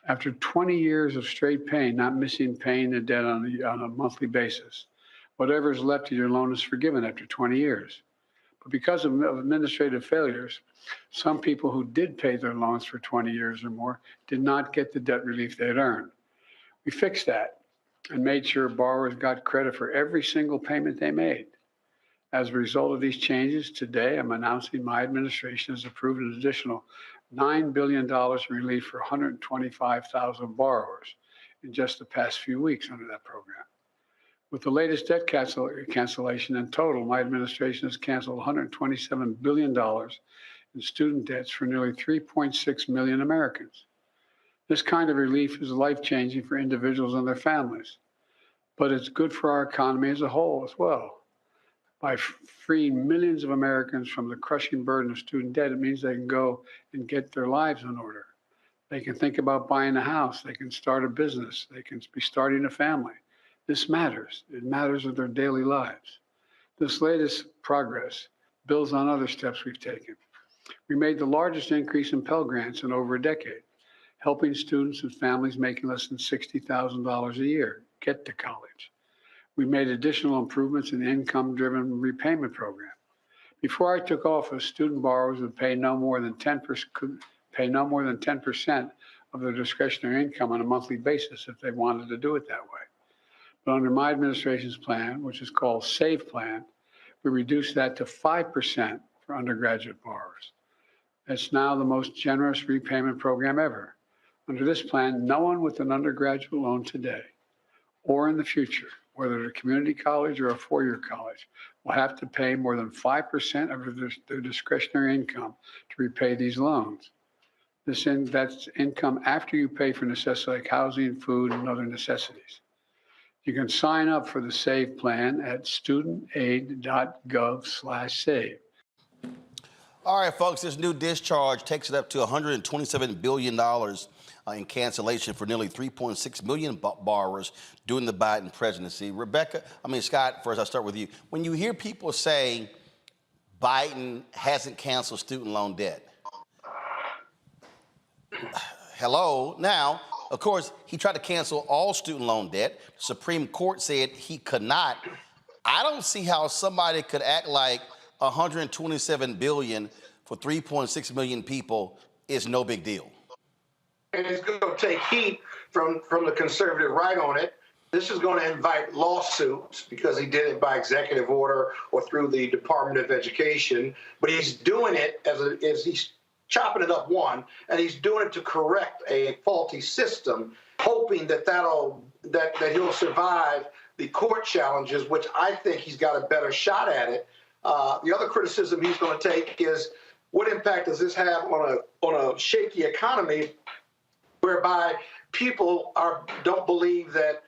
after 20 years of straight paying, not missing paying the debt on a monthly basis, whatever is left of your loan is forgiven after 20 years. But because of administrative failures, some people who did pay their loans for 20 years or more did not get the debt relief they had earned. We fixed that and made sure borrowers got credit for every single payment they made. As a result of these changes, today I'm announcing my administration has approved an additional $9 billion in relief for 125,000 borrowers in just the past few weeks under that program. With the latest debt cancellation in total, my administration has canceled $127 billion in student debts for nearly 3.6 million Americans. This kind of relief is life-changing for individuals and their families, but it's good for our economy as a whole as well. By freeing millions of Americans from the crushing burden of student debt, it means they can go and get their lives in order. They can think about buying a house. They can start a business. They can be starting a family. This matters. It matters in their daily lives. This latest progress builds on other steps we've taken. We made the largest increase in Pell Grants in over a decade, helping students and families making less than $60,000 a year get to college. We made additional improvements in the income-driven repayment program. Before I took office, student borrowers would pay no more than 10% of their discretionary income on a monthly basis if they wanted to do it that way. But under my administration's plan, which is called SAVE Plan, we reduced that to 5% for undergraduate borrowers. It's now the most generous repayment program ever. Under this plan, no one with an undergraduate loan today or in the future, whether at a community college or a four-year college, will have to pay more than 5% of their discretionary income to repay these loans. That's income after you pay for necessities like housing, food, and other necessities. You can sign up for the SAVE plan at studentaid.gov/save. All right, folks, this new discharge takes it up to $127 billion in cancellation for nearly 3.6 million borrowers during the Biden presidency. Scott, first I'll start with you. When you hear people say Biden hasn't canceled student loan debt, hello? Now, of course, he tried to cancel all student loan debt. The Supreme Court said he could not. I don't see how somebody could act like $127 billion for 3.6 million people is no big deal. And it's going to take heat from the conservative right on it. This is going to invite lawsuits because he did it by executive order or through the Department of Education. But he's doing it as he's chopping it up one, and he's doing it to correct a faulty system, hoping that he'll survive the court challenges, which I think he's got a better shot at it. The other criticism he's going to take is what impact does this have on a shaky economy, whereby people don't believe that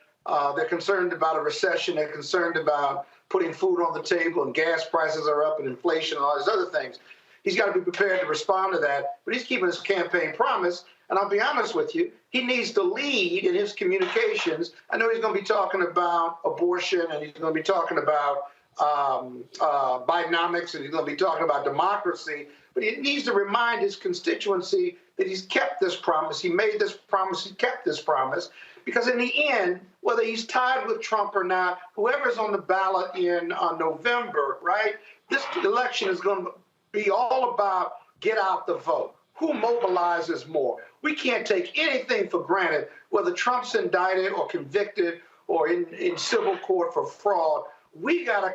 they're concerned about a recession, they're concerned about putting food on the table, and gas prices are up, and inflation, and all these other things. He's got to be prepared to respond to that, but he's keeping his campaign promise. And I'll be honest with you, he needs to lead in his communications. I know he's going to be talking about abortion, and he's going to be talking about Bidenomics, and he's going to be talking about democracy, but he needs to remind his constituency that he's kept this promise. He made this promise. He kept this promise. Because in the end, whether he's tied with Trump or not, whoever's on the ballot in November, right, this election is going to be all about get out the vote. Who mobilizes more? We can't take anything for granted, whether Trump's indicted or convicted or in civil court for fraud. We gotta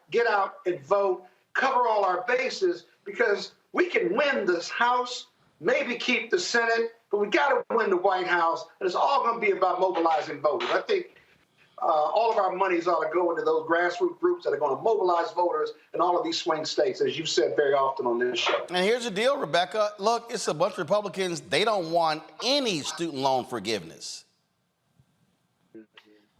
get out and vote, cover all our bases, because we can win this House, maybe keep the Senate, but we gotta win the White House, and it's all gonna be about mobilizing voters. I think all of our monies ought to go into those grassroots groups that are going to mobilize voters in all of these swing states, as you've said very often on this show. And here's the deal, Rebecca. Look, it's a bunch of Republicans. They don't want any student loan forgiveness.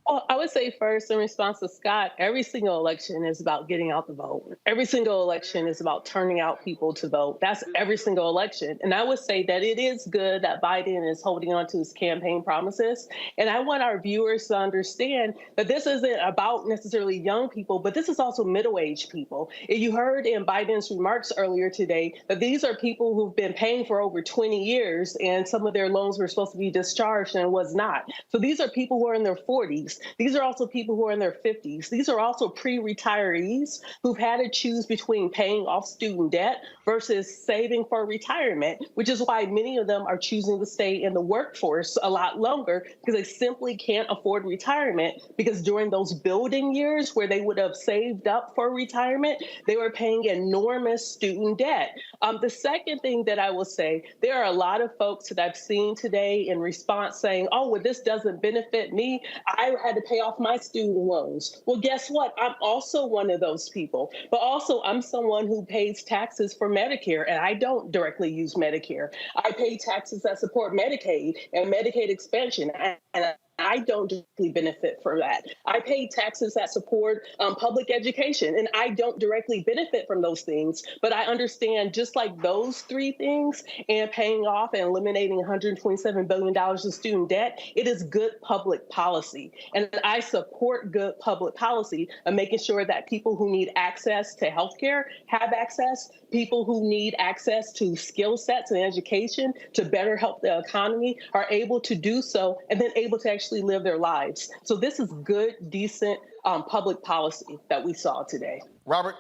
Well, I would say first, in response to Scott, every single election is about getting out the vote. Every single election is about turning out people to vote. That's every single election. And I would say that it is good that Biden is holding on to his campaign promises. And I want our viewers to understand that this isn't about necessarily young people, but this is also middle-aged people. And you heard in Biden's remarks earlier today that these are people who've been paying for over 20 years, and some of their loans were supposed to be discharged and was not. So these are people who are in their 40s. These are also people who are in their 50s. These are also pre-retirees who've had to choose between paying off student debt versus saving for retirement, which is why many of them are choosing to stay in the workforce a lot longer, because they simply can't afford retirement, because during those building years where they would have saved up for retirement, they were paying enormous student debt. The second thing that I will say, there are a lot of folks that I've seen today in response saying, oh, well, this doesn't benefit me. I had to pay off my student loans. Well, guess what? I'm also one of those people. But also, I'm someone who pays taxes for Medicare, and I don't directly use Medicare. I pay taxes that support Medicaid and Medicaid expansion, and I don't directly benefit from that. I pay taxes that support public education, and I don't directly benefit from those things. But I understand just like those three things and paying off and eliminating $127 billion of student debt, it is good public policy. And I support good public policy of making sure that people who need access to healthcare have access, people who need access to skill sets and education to better help the economy are able to do so, and then able to actually live their lives. So this is good, decent public policy that we saw today. Robert?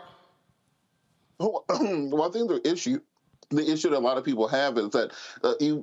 Well, I think the issue that a lot of people have is that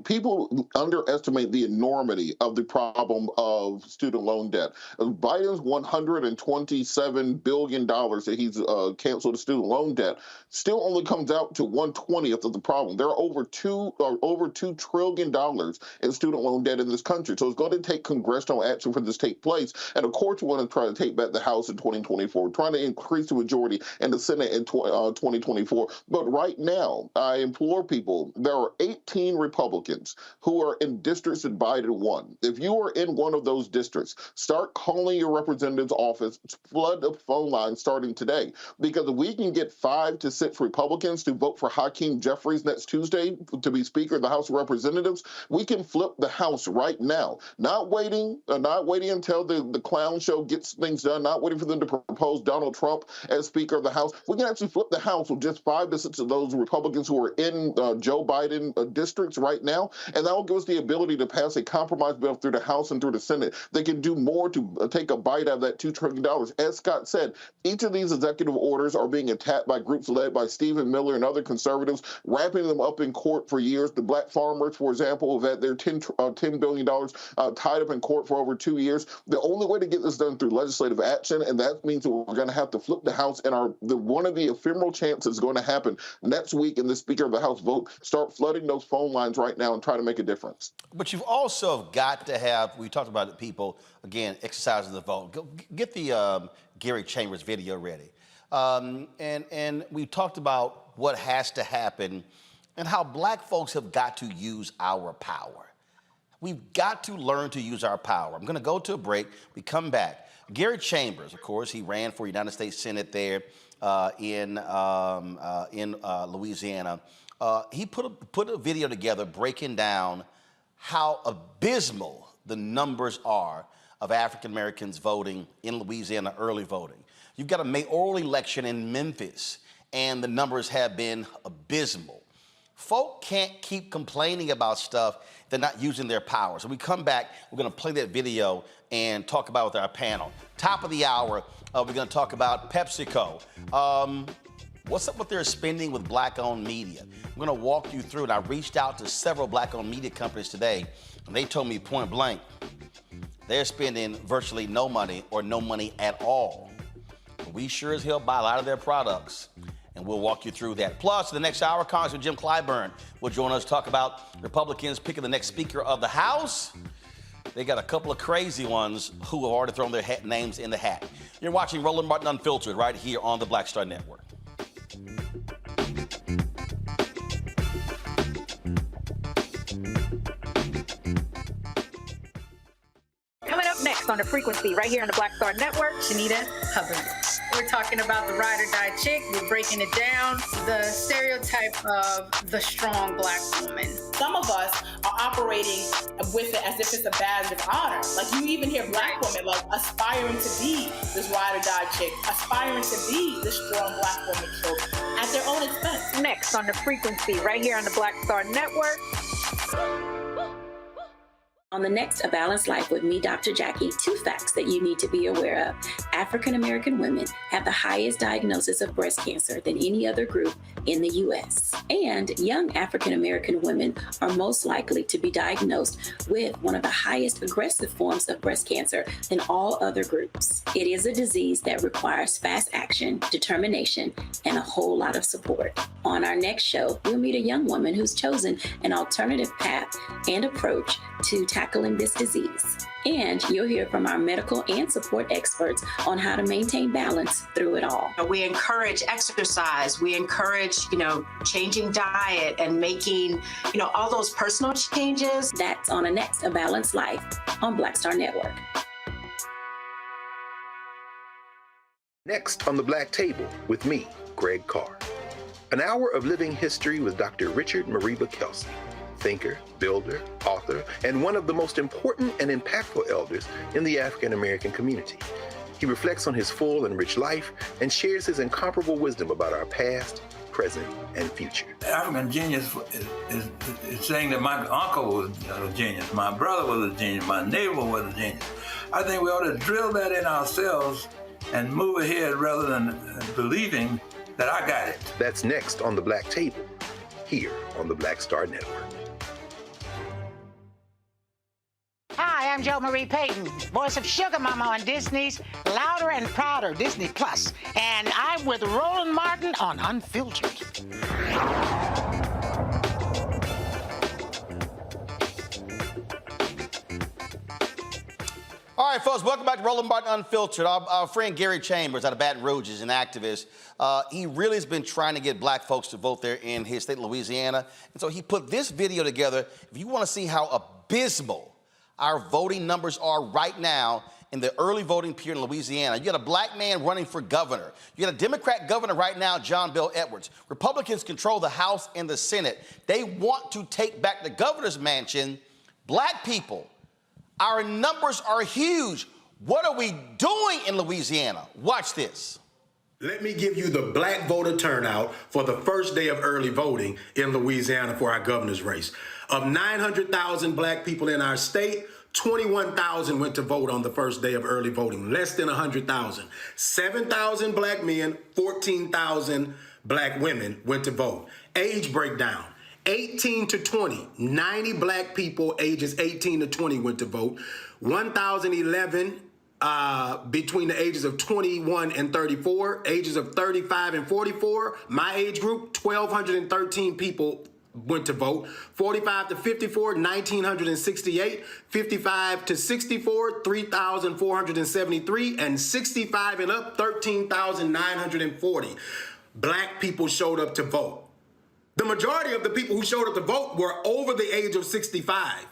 people underestimate the enormity of the problem of student loan debt. Biden's $127 billion that he's canceled the student loan debt still only comes out to 1/20th of the problem. There are over $2 trillion in student loan debt in this country. So it's going to take congressional action for this to take place. And of course, we want to try to take back the House in 2024, trying to increase the majority in the Senate in 2024. But right now, I implore people, there are 18 Republicans who are in districts that Biden won. If you are in one of those districts, start calling your representative's office, flood the phone line starting today. Because if we can get 5 to 6 Republicans to vote for Hakeem Jeffries next Tuesday to be Speaker of the House of Representatives, we can flip the House right now. Not waiting until the clown show gets things done, not waiting for them to propose Donald Trump as Speaker of the House. We can actually flip the House with just 5 to 6 of those Republicans who are in Joe Biden districts right now, and that will give us the ability to pass a compromise bill through the House and through the Senate. They can do more to take a bite out of that $2 trillion. As Scott said, each of these executive orders are being attacked by groups led by Stephen Miller and other conservatives, wrapping them up in court for years. The black farmers, for example, have had their $10 billion tied up in court for over 2 years. The only way to get this done through legislative action, and that means that we're going to have to flip the House, and one of the ephemeral chances is going to happen next week in the Speaker of the House vote. Start flooding those phone lines right now and try to make a difference. But you've also got to have, we talked about it, people, again, exercising the vote. Get the Gary Chambers video ready. And we talked about what has to happen and how black folks have got to use our power. We've got to learn to use our power. I'm going to go to a break. We come back. Gary Chambers, of course, he ran for United States Senate there in Louisiana. He put a video together breaking down how abysmal the numbers are of African Americans voting in Louisiana, early voting. You've got a mayoral election in Memphis, and the numbers have been abysmal. Folk can't keep complaining about stuff. They're not using their power. So we come back, we're going to play that video and talk about it with our panel. Top of the hour, we're going to talk about PepsiCo. What's up with their spending with black-owned media? I'm going to walk you through, and I reached out to several black-owned media companies today, and they told me point blank, they're spending virtually no money or no money at all. But we sure as hell buy a lot of their products, and we'll walk you through that. Plus, the next hour, Congressman Jim Clyburn will join us to talk about Republicans picking the next Speaker of the House. They got a couple of crazy ones who have already thrown their names in the hat. You're watching Roland Martin Unfiltered right here on the Black Star Network. Coming up next on The Frequency, right here on the Black Star Network, Shanita Hubbard. We're talking about the ride or die chick. We're breaking it down. The stereotype of the strong black woman. Some of us are operating with it as if it's a badge of honor. Like you even hear black women like aspiring to be this ride or die chick, aspiring to be the strong black woman trope at their own expense. Next on The Frequency, right here on the Black Star Network. On the next A Balanced Life with me, Dr. Jackie, 2 facts that you need to be aware of. African American women have the highest diagnosis of breast cancer than any other group in the U.S. And young African American women are most likely to be diagnosed with one of the highest aggressive forms of breast cancer than all other groups. It is a disease that requires fast action, determination, and a whole lot of support. On our next show, we'll meet a young woman who's chosen an alternative path and approach to tackling this disease. And you'll hear from our medical and support experts on how to maintain balance through it all. We encourage exercise. We encourage, changing diet and making, all those personal changes. That's on the next A Balanced Life on Black Star Network. Next on the Black Table with me, Greg Carr. An hour of living history with Dr. Richard Mariba Kelsey, thinker, builder, author, and one of the most important and impactful elders in the African American community. He reflects on his full and rich life and shares his incomparable wisdom about our past, present, and future. African genius is saying that my uncle was a genius, my brother was a genius, my neighbor was a genius. I think we ought to drill that in ourselves and move ahead rather than believing that I got it. That's next on the Black Table, here on the Black Star Network. Hi, I'm Jo Marie Payton, voice of Sugar Mama on Disney's Louder and Prouder Disney Plus, and I'm with Roland Martin on Unfiltered. All right, folks, welcome back to Roland Martin Unfiltered. Our friend Gary Chambers out of Baton Rouge is an activist. He really has been trying to get black folks to vote there in his state, Louisiana. And so he put this video together. If you want to see how abysmal our voting numbers are right now in the early voting period in Louisiana, you got a black man running for governor. You got a Democrat governor right now, John Bel Edwards. Republicans control the House and the Senate. They want to take back the governor's mansion. Black people, our numbers are huge. What are we doing in Louisiana? Watch this. Let me give you the black voter turnout for the first day of early voting in Louisiana for our governor's race. Of 900,000 black people in our state, 21,000 went to vote on the first day of early voting, less than 100,000. 7,000 black men, 14,000 black women went to vote. Age breakdown. 18 to 20, 90 black people ages 18 to 20 went to vote. 1,011 between the ages of 21 and 34, ages of 35 and 44, my age group, 1,213 people went to vote. 45 to 54, 1,968, 55 to 64, 3,473, and 65 and up, 13,940. Black people showed up to vote. The majority of the people who showed up to vote were over the age of 65.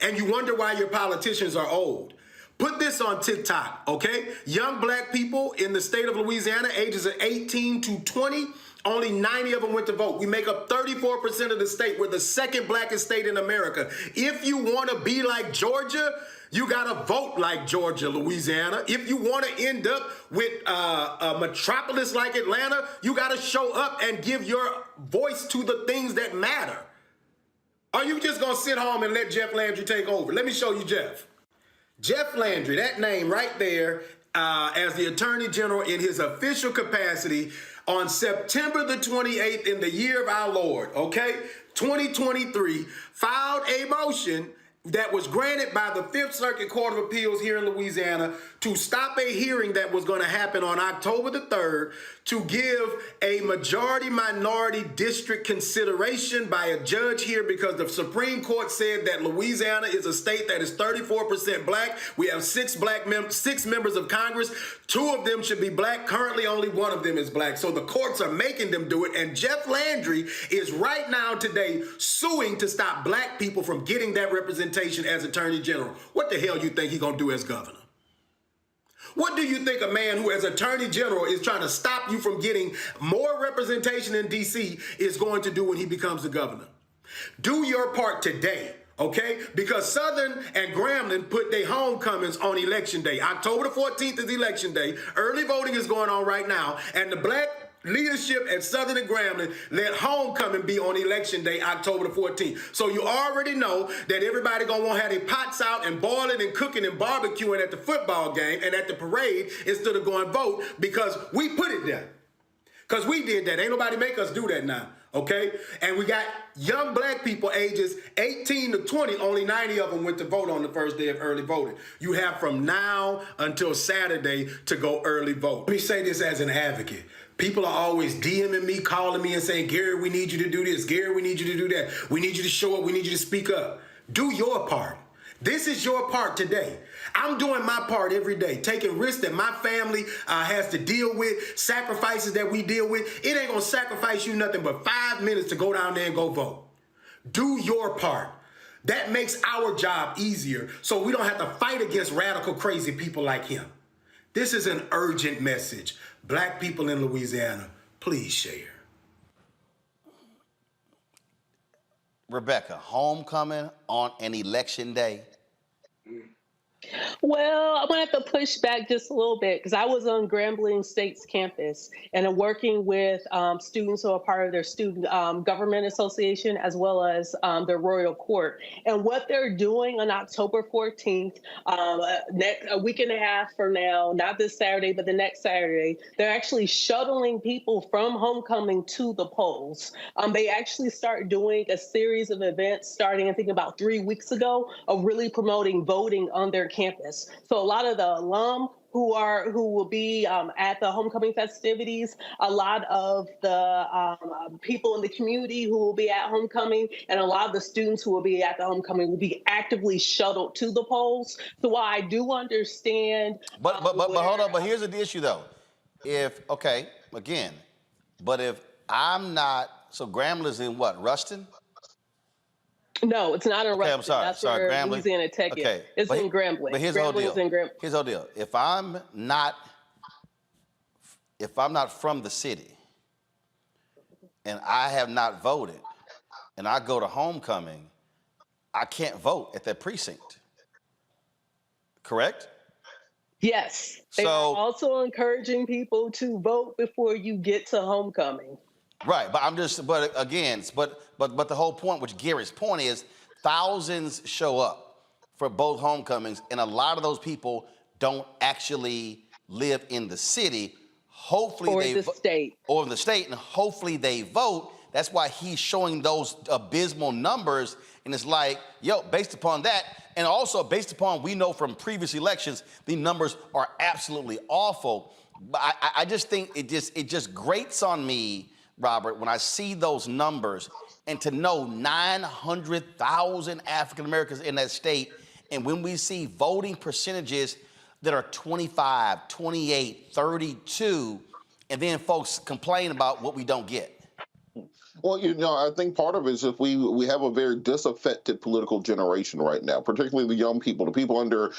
And you wonder why your politicians are old. Put this on TikTok, okay? Young black people in the state of Louisiana, ages of 18 to 20, only 90 of them went to vote. We make up 34% of the state. We're the second blackest state in America. If you want to be like Georgia, you got to vote like Georgia, Louisiana. If you want to end up with a metropolis like Atlanta, you got to show up and give your voice to the things that matter. Are you just going to sit home and let Jeff Landry take over? Let me show you Jeff. Jeff Landry, that name right there, as the Attorney General in his official capacity on September the 28th in the year of our Lord, okay, 2023, filed a motion that was granted by the Fifth Circuit Court of Appeals here in Louisiana to stop a hearing that was going to happen on October the 3rd to give a majority-minority district consideration by a judge here because the Supreme Court said that Louisiana is a state that is 34% black. We have six members of Congress. 2 of them should be black. Currently, only 1 of them is black. So the courts are making them do it. And Jeff Landry is right now today suing to stop black people from getting that representation as Attorney General. What the hell you think he's going to do as governor? What do you think a man who as Attorney General is trying to stop you from getting more representation in D.C. is going to do when he becomes the governor? Do your part today, okay? Because Southern and Grambling put their homecomings on Election Day. October the 14th is Election Day. Early voting is going on right now. And the black leadership at Southern and Grambling let homecoming be on Election Day, October the 14th. So you already know that everybody gonna want to have their pots out and boiling and cooking and barbecuing at the football game and at the parade instead of going vote because we put it there. Because we did that. Ain't nobody make us do that now, okay? And we got young black people ages 18 to 20, only 90 of them went to vote on the first day of early voting. You have from now until Saturday to go early vote. Let me say this as an advocate. People are always DMing me, calling me and saying, Gary, we need you to do this. Gary, we need you to do that. We need you to show up. We need you to speak up. Do your part. This is your part today. I'm doing my part every day, taking risks that my family has to deal with, sacrifices that we deal with. It ain't gonna sacrifice you nothing but 5 minutes to go down there and go vote. Do your part. That makes our job easier so we don't have to fight against radical, crazy people like him. This is an urgent message. Black people in Louisiana, please share. Rebecca, homecoming on an election day. Well, I'm going to have to push back just a little bit because I was on Grambling State's campus and I'm working with students who are part of their student government association as well as their royal court. And what they're doing on October 14th, a week and a half from now, not this Saturday, but the next Saturday, they're actually shuttling people from homecoming to the polls. They actually start doing a series of events starting, I think, about 3 weeks ago of really promoting voting on their campus. So a lot of the alum who will be at the homecoming festivities, a lot of the people in the community who will be at homecoming, and a lot of the students who will be at the homecoming will be actively shuttled to the polls. So while I do understand, but hold on. But here's the issue though. If I'm not, so Grambling in what, Ruston? No, it's not in Ruston. I'm sorry. That's where Grambling. Louisiana Tech is. It's in Grambling. But here's the whole deal. Here's the whole deal. If I'm not from the city and I have not voted and I go to homecoming, I can't vote at that precinct. Correct? Yes. They are also encouraging people to vote before you get to homecoming. Right, but but the whole point, which Gary's point is, thousands show up for both homecomings, and a lot of those people don't actually live in the city. Hopefully, or in the state, and hopefully they vote. That's why he's showing those abysmal numbers, and it's like, based upon that, and also based upon we know from previous elections, the numbers are absolutely awful. But I just think it just grates on me, Robert, when I see those numbers, and to know 900,000 African Americans in that state, and when we see voting percentages that are 25, 28, 32, and then folks complain about what we don't get. Well, I think part of it is if we have a very disaffected political generation right now, particularly the young people, the people under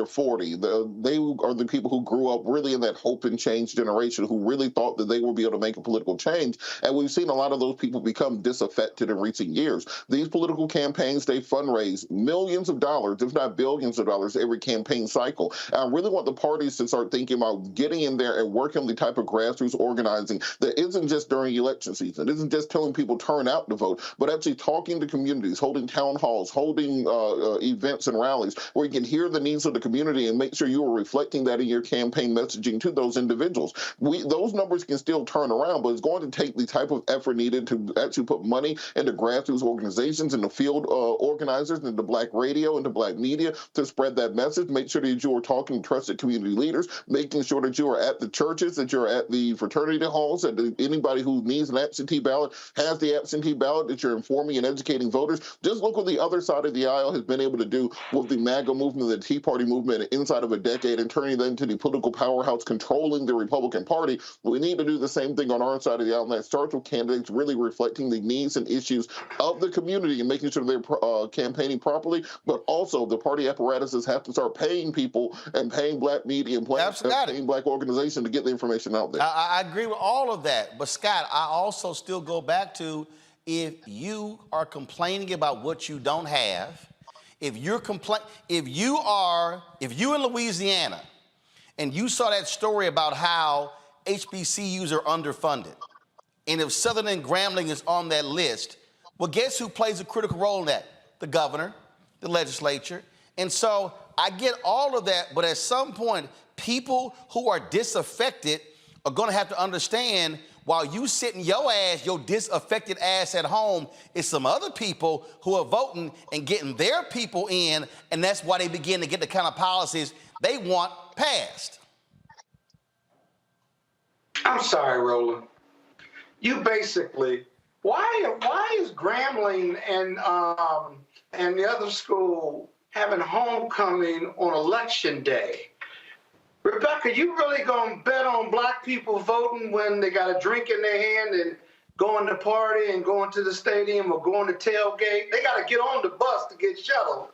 40. They are the people who grew up really in that hope and change generation, who really thought that they would be able to make a political change. And we've seen a lot of those people become disaffected in recent years. These political campaigns, they fundraise millions of dollars, if not billions of dollars, every campaign cycle. And I really want the parties to start thinking about getting in there and working on the type of grassroots organizing that isn't just during election season. It isn't just telling people turn out to vote, but actually talking to communities, holding town halls, holding events and rallies where you can hear the needs of the community and make sure you are reflecting that in your campaign messaging to those individuals. Those numbers can still turn around, but it's going to take the type of effort needed to actually put money into grassroots organizations and the field organizers and the Black radio and the Black media to spread that message. Make sure that you are talking to trusted community leaders, making sure that you are at the churches, that you're at the fraternity halls, that anybody who needs an absentee ballot has the absentee ballot, that you're informing and educating voters. Just look what the other side of the aisle has been able to do with the MAGA movement, the Tea Party movement inside of a decade, and turning them into the political powerhouse controlling the Republican Party. We need to do the same thing on our side of the aisle, and that starts with candidates really reflecting the needs and issues of the community and making sure they're campaigning properly, but also the party apparatuses have to start paying people and paying Black media and paying Black organizations to get the information out there. I agree with all of that, but Scott, I also still go back to, if you are complaining about what you don't have, if you're in Louisiana and you saw that story about how HBCUs are underfunded, and if Southern and Grambling is on that list, well, guess who plays a critical role in that? The governor, the legislature. And so I get all of that, but at some point, people who are disaffected are going to have to understand, while you sitting your disaffected ass at home, is some other people who are voting and getting their people in, and that's why they begin to get the kind of policies they want passed. I'm sorry, Roland. You basically, why is Grambling and and the other school having homecoming on election day. Rebecca, you really gonna bet on black people voting when they got a drink in their hand and going to party and going to the stadium or going to tailgate? They got to get on the bus to get shuttled.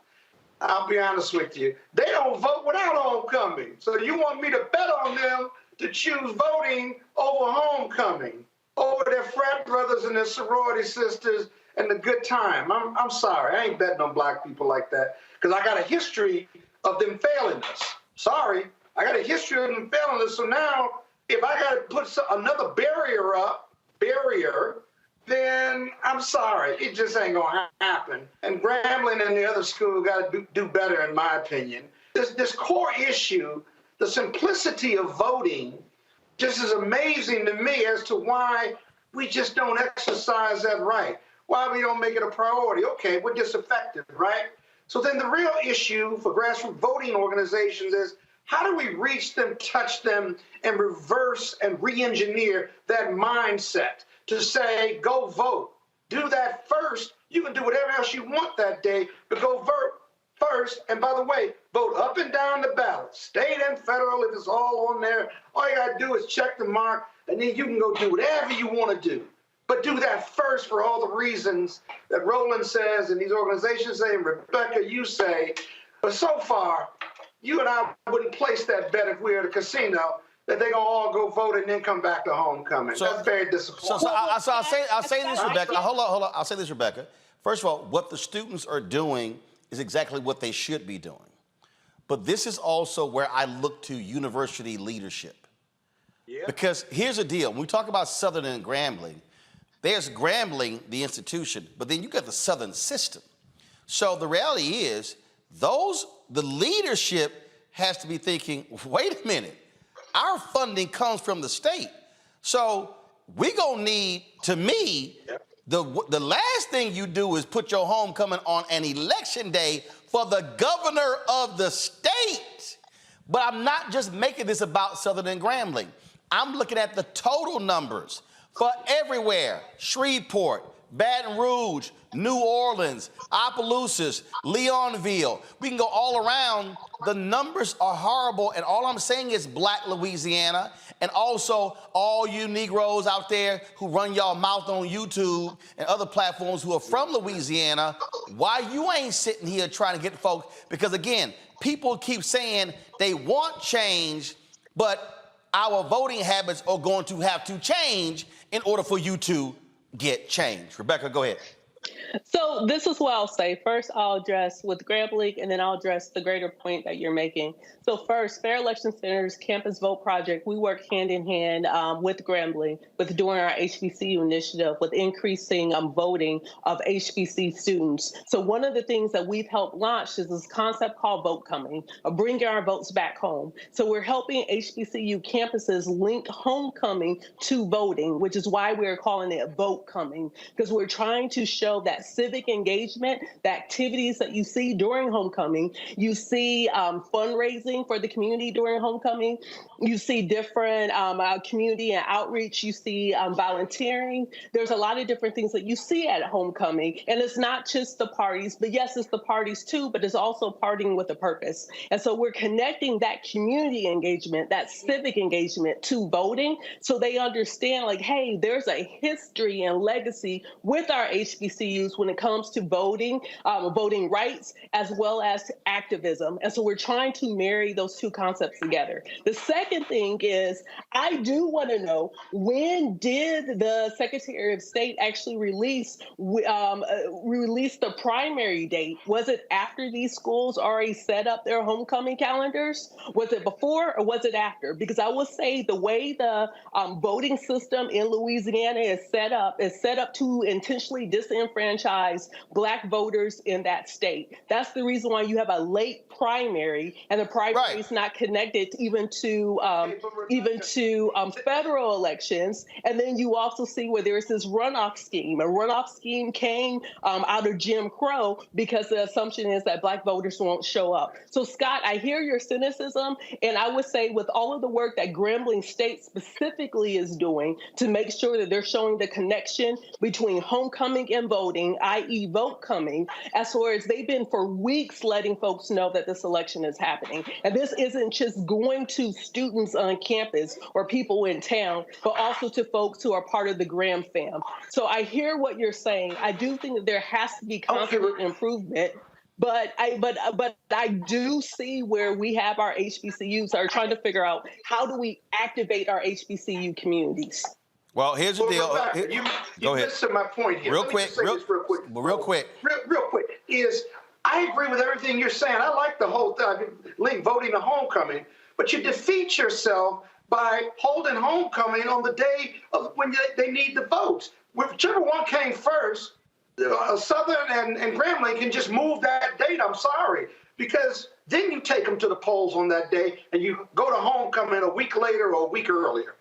I'll be honest with you. They don't vote without homecoming. So you want me to bet on them to choose voting over homecoming, over their frat brothers and their sorority sisters and the good time? I'm sorry. I ain't betting on black people like that because I got a history of them failing us. Sorry. I got a history of them failing us. So now if I got to put another barrier up, then I'm sorry. It just ain't going to happen. And Grambling and the other school got to do better, in my opinion. This core issue, the simplicity of voting, just is amazing to me as to why we just don't exercise that right, why we don't make it a priority. Okay, we're disaffected, right? So then the real issue for grassroots voting organizations is how do we reach them, touch them, and reverse and re-engineer that mindset to say, go vote. Do that first. You can do whatever else you want that day, but go vote first. And by the way, vote up and down the ballot, state and federal, if it's all on there. All you got to do is check the mark, and then you can go do whatever you want to do. But do that first for all the reasons that Roland says and these organizations say, and Rebecca, you say. But so far, you and I wouldn't place that bet if we were at a casino that they're going to all go vote and then come back to homecoming. So, that's very disappointing. So I'll say this, Rebecca. Hold on. I'll say this, Rebecca. First of all, what the students are doing is exactly what they should be doing. But this is also where I look to university leadership. Yeah. Because here's the deal. When we talk about Southern and Grambling, there's Grambling, the institution, but then you got the Southern system. So the reality is the leadership has to be thinking, wait a minute, our funding comes from the state. So we're gonna need, to me, the last thing you do is put your homecoming on an election day for the governor of the state. But I'm not just making this about Southern and Grambling. I'm looking at the total numbers for everywhere. Shreveport, Baton Rouge, New Orleans, Opelousas, Leonville. We can go all around. The numbers are horrible, and all I'm saying is Black Louisiana, and also all you Negroes out there who run y'all mouth on YouTube and other platforms who are from Louisiana, why you ain't sitting here trying to get folks? Because again, people keep saying they want change, but our voting habits are going to have to change in order for you to get change. Rebecca, go ahead. So this is what I'll say. First, I'll address with Grambling, and then I'll address the greater point that you're making. So first, Fair Election Center's Campus Vote Project, we work hand in hand with Grambling, with doing our HBCU initiative, with increasing voting of HBC students. So one of the things that we've helped launch is this concept called Vote Coming, bringing our votes back home. So we're helping HBCU campuses link homecoming to voting, which is why we're calling it Vote Coming, because we're trying to show that civic engagement, the activities that you see during homecoming. You see fundraising for the community during homecoming. You see different community and outreach. You see volunteering. There's a lot of different things that you see at homecoming. And it's not just the parties, but yes, it's the parties too, but it's also partying with a purpose. And so we're connecting that community engagement, that civic engagement to voting, so they understand, like, hey, there's a history and legacy with our HBCUs when it comes to voting, voting rights, as well as activism. And so we're trying to marry those two concepts together. The second thing is, I do want to know, when did the Secretary of State actually release the primary date? Was it after these schools already set up their homecoming calendars? Was it before or was it after? Because I will say the way the voting system in Louisiana is set up to intentionally disenfranchise Black voters in that state. That's the reason why you have a late primary, and the primary is not connected even to federal elections. And then you also see where there's this runoff scheme. A runoff scheme came out of Jim Crow because the assumption is that Black voters won't show up. So Scott, I hear your cynicism, and I would say with all of the work that Grambling State specifically is doing to make sure that they're showing the connection between homecoming and voting, voting, i.e. vote coming, as far as they've been for weeks letting folks know that this election is happening. And this isn't just going to students on campus or people in town, but also to folks who are part of the Graham fam. So I hear what you're saying. I do think that there has to be constant improvement. But I do see where we have our HBCUs are trying to figure out how do we activate our HBCU communities. Well, here's the deal. Go ahead. Missing my point here. Real quick. Real quick. Is I agree with everything you're saying. I like the whole link voting to homecoming, but you defeat yourself by holding homecoming on the day of when they need the votes. Whichever one came first, Southern and Grambling can just move that date. I'm sorry, because then you take them to the polls on that day, and you go to homecoming a week later or a week earlier.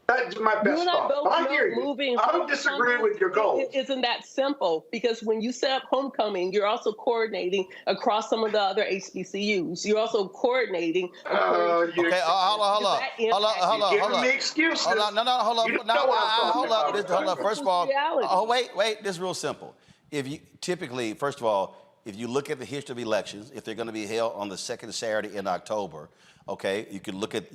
That's my best thought. But I hear you. I don't disagree with your goals. It isn't that simple, because when you set up homecoming, you're also coordinating across some of the other HBCUs. You're also coordinating. Okay, hold on. Giving me excuses. Hold up. First of all, wait. This is real simple. If you typically, first of all, if you look at the history of elections, if they're going to be held on the second Saturday in October, okay, you can look at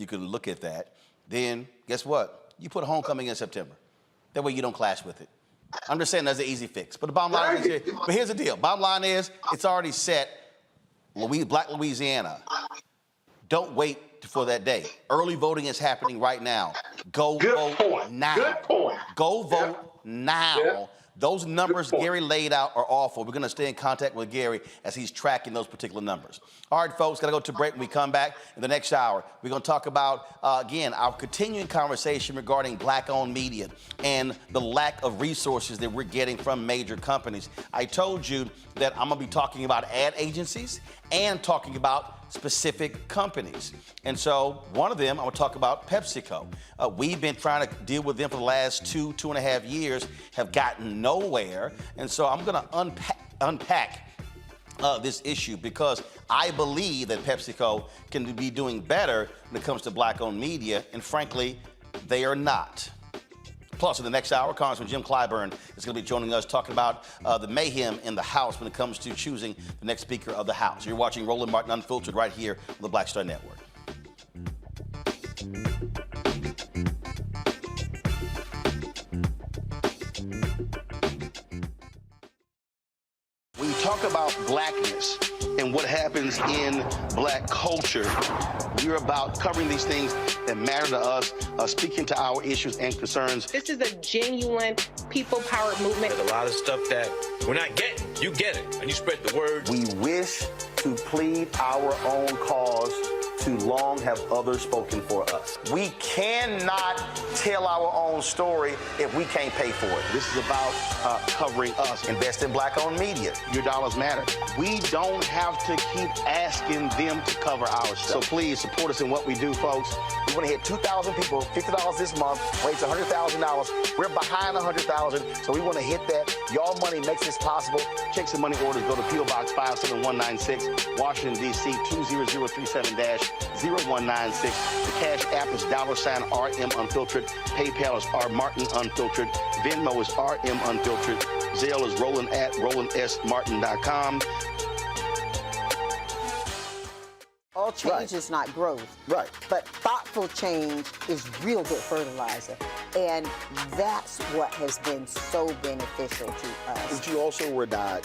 that. Then guess what? You put homecoming in September. That way you don't clash with it. I'm just saying that's an easy fix. But the bottom line is, but here's the deal. Bottom line is, it's already set. Black Louisiana. Don't wait for that day. Early voting is happening right now. Go vote now. Good point. Go vote now. Yeah. Those numbers Gary laid out are awful. We're going to stay in contact with Gary as he's tracking those particular numbers. All right, folks, got to go to break. When we come back in the next hour, we're going to talk about, again, our continuing conversation regarding black-owned media and the lack of resources that we're getting from major companies. I told you that I'm going to be talking about ad agencies and talking about specific companies. And so one of them, I'm going to talk about Pepsico. We've been trying to deal with them for the last 2.5 years, have gotten nowhere. And so I'm going to unpack this issue, because I believe that Pepsico can be doing better when it comes to black-owned media, and frankly, they are not. Plus, in the next hour, Congressman Jim Clyburn is going to be joining us talking about the mayhem in the House when it comes to choosing the next Speaker of the House. You're watching Roland Martin Unfiltered right here on the Black Star Network. When you talk about blackness and what happens in black culture, we're about covering these things that matter to us, speaking to our issues and concerns. This is a genuine people-powered movement. There's a lot of stuff that we're not getting. You get it, and you spread the word. We wish to plead our own cause. Too long have others spoken for us. We cannot tell our own story if we can't pay for it. This is about covering us. Invest in black-owned media. Your dollars matter. We don't have to keep asking them to cover our stuff. So please support us in what we do, folks. We want to hit 2,000 people, $50 this month, raise $100,000. We're behind $100,000, so we want to hit that. Y'all money makes this possible. Checks and money orders go to P.O. Box 57196, Washington, D.C. 20037-0196. The Cash App is $RM Unfiltered. PayPal is R Martin Unfiltered. Venmo is RM Unfiltered. Zelle is Roland at RolandSMartin.com. All change is not growth. Right. But thoughtful change is real good fertilizer. And that's what has been so beneficial to us. But you also were not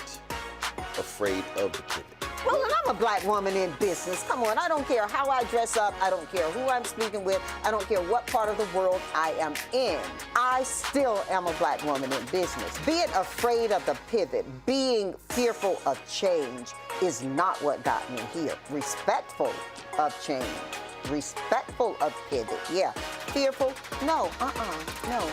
afraid of the pivot. Well, and I'm a black woman in business. Come on, I don't care how I dress up. I don't care who I'm speaking with. I don't care what part of the world I am in. I still am a black woman in business. Being afraid of the pivot, being fearful of change is not what got me here. Respectful of change. Respectful of pivot, yeah. Fearful? No, no.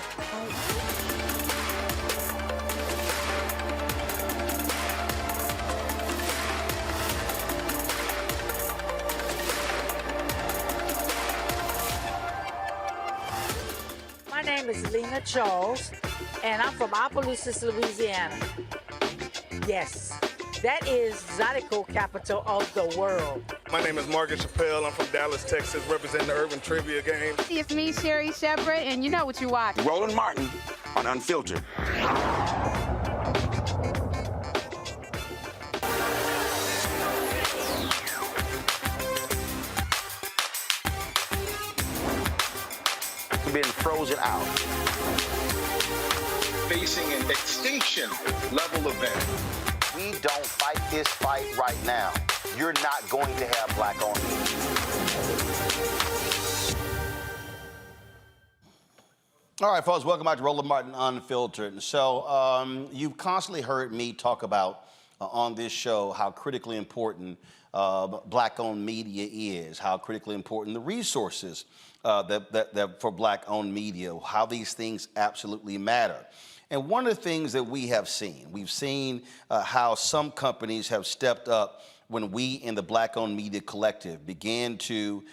My name is Lena Charles, and I'm from Opelousas, Louisiana. Yes, that is Zydeco capital of the world. My name is Margaret Chappelle. I'm from Dallas, Texas, representing the Urban Trivia Game. It's me, Sherry Shepard, and you know what you watch. Roland Martin on Unfiltered. We've been frozen out. Facing an extinction level event. We don't fight this fight right now, you're not going to have black-owned media. All right, folks, welcome back to Roland Martin Unfiltered. So you've constantly heard me talk about on this show how critically important black-owned media is, how critically important the resources that for black-owned media, how these things absolutely matter. And one of the things that we've seen how some companies have stepped up when we in the Black-Owned Media Collective began to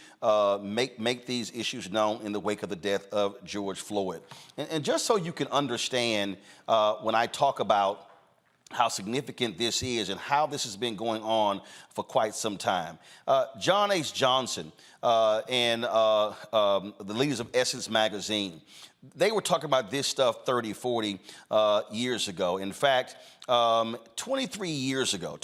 make these issues known in the wake of the death of George Floyd. And just so you can understand when I talk about how significant this is and how this has been going on for quite some time. John H. Johnson and the leaders of Essence Magazine, they were talking about this stuff 30, 40 years ago. In fact, 23 years ago,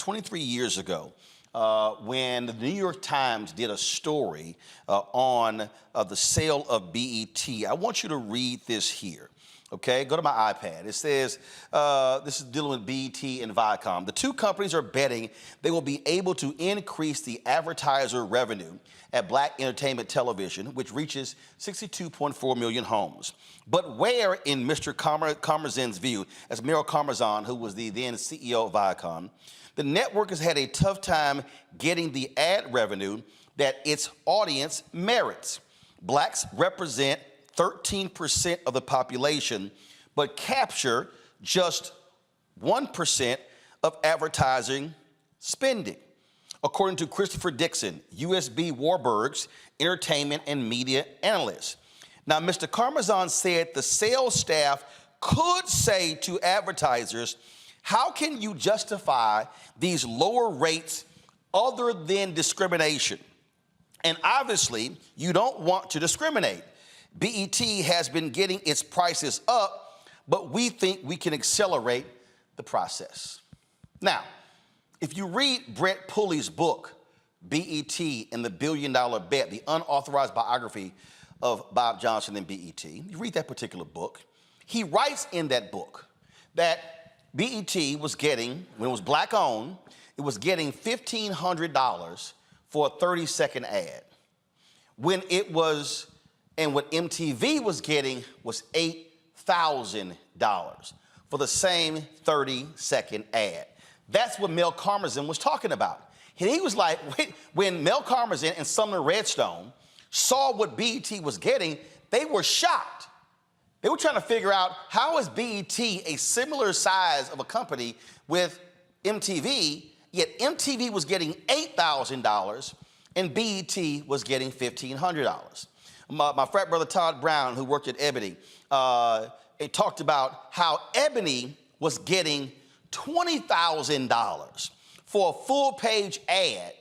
when the New York Times did a story on the sale of BET, I want you to read this here. Okay, go to my iPad. It says, this is dealing with BET and Viacom. The two companies are betting they will be able to increase the advertiser revenue at Black entertainment television, which reaches 62.4 million homes. But where, in Mr. Karmazin's view, as Meryl Karmazin, who was the then CEO of Viacom, the network has had a tough time getting the ad revenue that its audience merits. Blacks represent 13% of the population, but capture just 1% of advertising spending, according to Christopher Dixon, USB Warburg's entertainment and media analyst. Now, Mr. Karmazin said the sales staff could say to advertisers, how can you justify these lower rates other than discrimination? And obviously, you don't want to discriminate. BET has been getting its prices up, but we think we can accelerate the process. Now, if you read Brett Pulley's book, BET and the $1 Billion Bet, the unauthorized biography of Bob Johnson and BET, you read that particular book, he writes in that book that BET was getting, when it was black-owned, it was getting $1,500 for a 30-second ad. When it was, and what MTV was getting was $8,000 for the same 30-second ad. That's what Mel Karmazin was talking about. And he was like, when Mel Karmazin and Sumner Redstone saw what BET was getting, they were shocked. They were trying to figure out, how is BET a similar size of a company with MTV, yet MTV was getting $8,000 and BET was getting $1,500. My frat brother Todd Brown, who worked at Ebony, it talked about how Ebony was getting $20,000 for a full-page ad,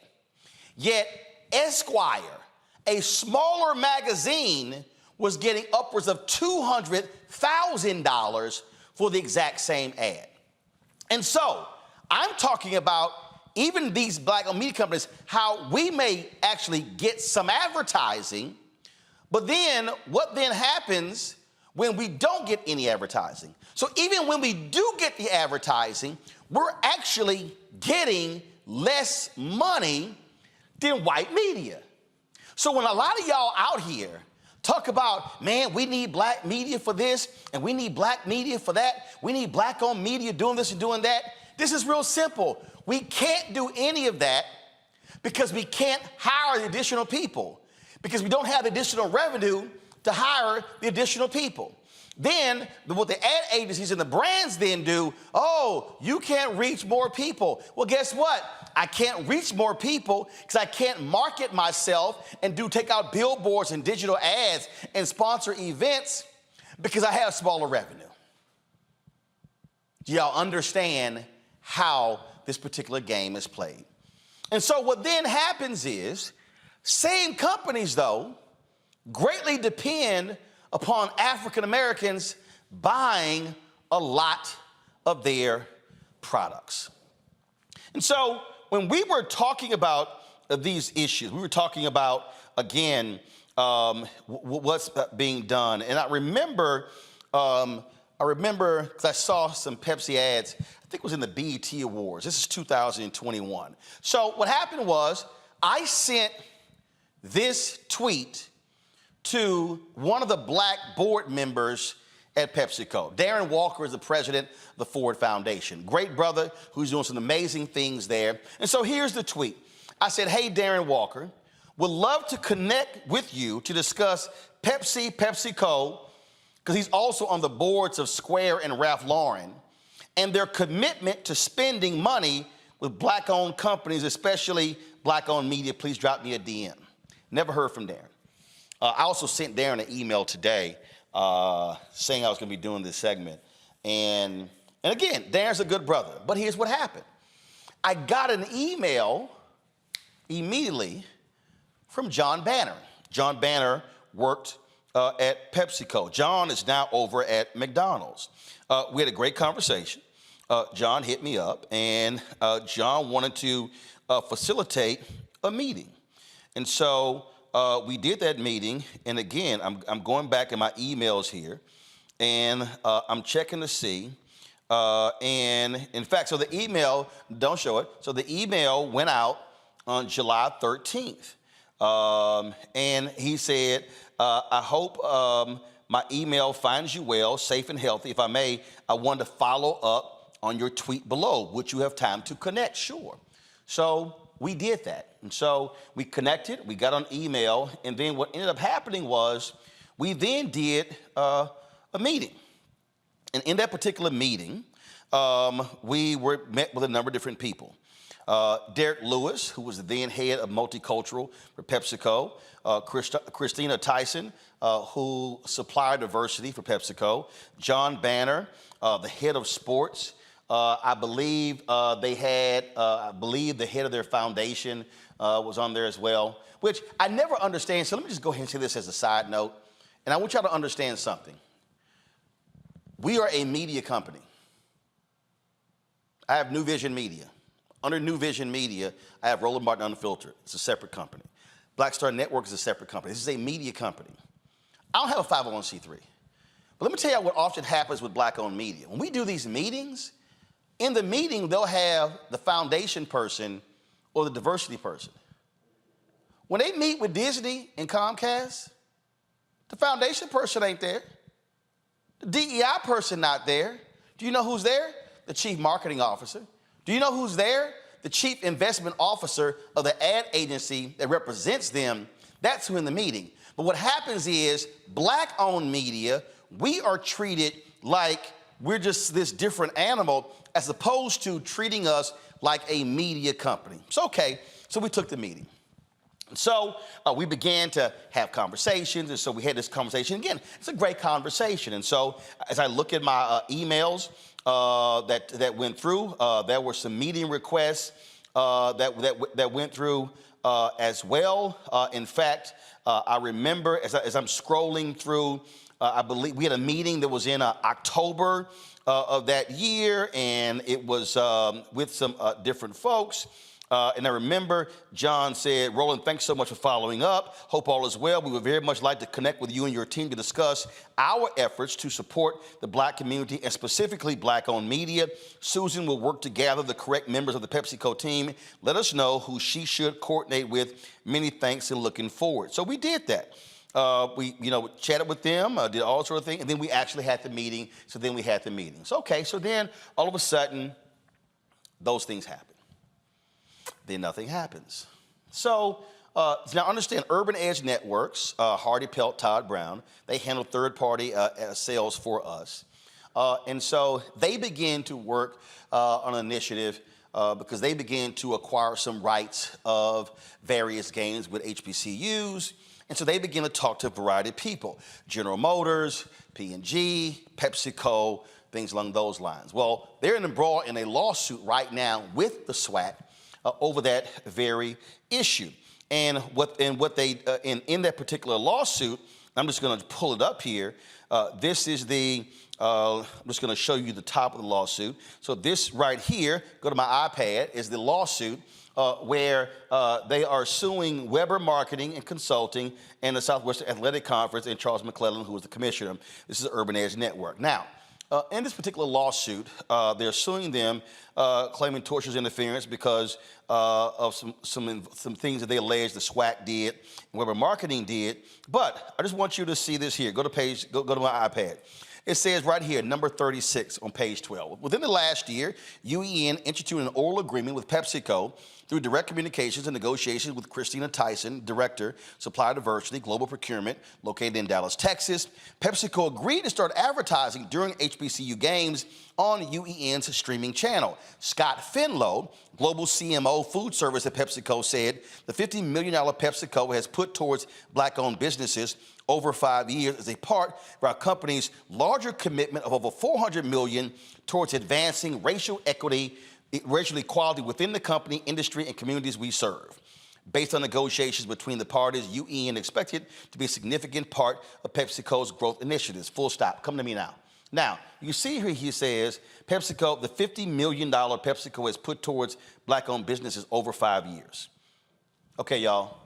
yet Esquire, a smaller magazine, was getting upwards of $200,000 for the exact same ad. And so I'm talking about even these black-owned media companies, how we may actually get some advertising, but then what then happens when we don't get any advertising? So even when we do get the advertising, we're actually getting less money than white media. So when a lot of y'all out here talk about, man, we need black media for this, and we need black media for that, we need black-owned media doing this and doing that, this is real simple. We can't do any of that because we can't hire the additional people, because we don't have the additional revenue to hire the additional people. Then what the ad agencies and the brands then do, oh, you can't reach more people. Well, guess what? I can't reach more people because I can't market myself and take out billboards and digital ads and sponsor events because I have smaller revenue. Do y'all understand how this particular game is played? And so what then happens is, same companies, though, greatly depend upon African Americans buying a lot of their products. And so when we were talking about these issues, we were talking about, again, what's being done. And I remember, because I saw some Pepsi ads, I think it was in the BET Awards. This is 2021. So what happened was I sent this tweet to one of the black board members at PepsiCo. Darren Walker is the president of the Ford Foundation. Great brother who's doing some amazing things there. And so here's the tweet. I said, hey, Darren Walker, would love to connect with you to discuss PepsiCo, because he's also on the boards of Square and Ralph Lauren, and their commitment to spending money with black-owned companies, especially black-owned media. Please drop me a DM. Never heard from Darren. I also sent Darren an email today saying I was going to be doing this segment. And again, Darren's a good brother. But here's what happened. I got an email immediately from John Banner. John Banner worked at PepsiCo. John is now over at McDonald's. We had a great conversation. John hit me up, and John wanted to facilitate a meeting. And so we did that meeting, and again, I'm going back in my emails here, and I'm checking to see. And in fact, so the email, don't show it, so the email went out on July 13th. And he said, I hope my email finds you well, safe and healthy. If I may, I want to follow up on your tweet below. Would you have time to connect? Sure. So we did that. And so we connected, we got on email, and then what ended up happening was we then did a meeting. And in that particular meeting, we met with a number of different people. Derek Lewis, who was the then head of multicultural for PepsiCo, Christina Tyson, who supplied diversity for PepsiCo, John Banner, the head of sports. I believe they had, the head of their foundation was on there as well, which I never understand. So let me just go ahead and say this as a side note. And I want y'all to understand something. We are a media company. I have New Vision Media. Under New Vision Media, I have Roland Martin Unfiltered. It's a separate company. Black Star Network is a separate company. This is a media company. I don't have a 501c3. But let me tell you what often happens with black-owned media. When we do these meetings, in the meeting, they'll have the foundation person or the diversity person. When they meet with Disney and Comcast, the foundation person ain't there. The DEI person not there. Do you know who's there? The chief marketing officer. Do you know who's there? The chief investment officer of the ad agency that represents them. That's who in the meeting. But what happens is black-owned media, we are treated like we're just this different animal as opposed to treating us like a media company. So, okay, so we took the meeting. So we began to have conversations, and so we had this conversation. Again, it's a great conversation. And so as I look at my emails that went through, there were some meeting requests that went through as well. In fact, I remember as I'm scrolling through, I believe we had a meeting that was in October of that year, and it was with some different folks. And I remember John said, Roland, thanks so much for following up. Hope all is well. We would very much like to connect with you and your team to discuss our efforts to support the black community and specifically black-owned media. Susan will work to gather the correct members of the PepsiCo team. Let us know who she should coordinate with. Many thanks and looking forward. So we did that. We chatted with them, did all sort of things, and then we actually had the meeting. So then we had the meeting. So, okay, so then all of a sudden, those things happen. Then nothing happens. So now understand, Urban Edge Networks, Hardy Pelt, Todd Brown, they handle third-party sales for us. And so they began to work on an initiative because they began to acquire some rights of various games with HBCUs. And so they began to talk to a variety of people, General Motors, P&G, PepsiCo, things along those lines. Well, they're embroiled in a lawsuit right now with the SWAC over that very issue. And in that particular lawsuit, I'm just going to pull it up here. This is I'm just going to show you the top of the lawsuit. So this right here, go to my iPad, is the lawsuit where they are suing Weber Marketing and Consulting and the Southwestern Athletic Conference and Charles McClellan, who is the commissioner. This is the Urban Edge Network. Now, in this particular lawsuit, they're suing them, claiming tortious interference because of some things that they allege the SWAC did, and Weber Marketing did. But I just want you to see this here. Go to my iPad. It says right here, number 36 on page 12. Within the last year, UEN instituted an oral agreement with PepsiCo through direct communications and negotiations with Christina Tyson, Director, Supplier Diversity, Global Procurement, located in Dallas, Texas. PepsiCo agreed to start advertising during HBCU games on UEN's streaming channel. Scott Finlow, Global CMO Food Service at PepsiCo, said the $50 million PepsiCo has put towards Black-owned businesses over 5 years as a part of our company's larger commitment of over $400 million towards advancing racial equity, racial equality within the company, industry, and communities we serve. Based on negotiations between the parties, UEN expected to be a significant part of PepsiCo's growth initiatives. Full stop. Come to me now. Now, you see here he says PepsiCo, the $50 million PepsiCo has put towards Black-owned businesses over 5 years. Okay, y'all,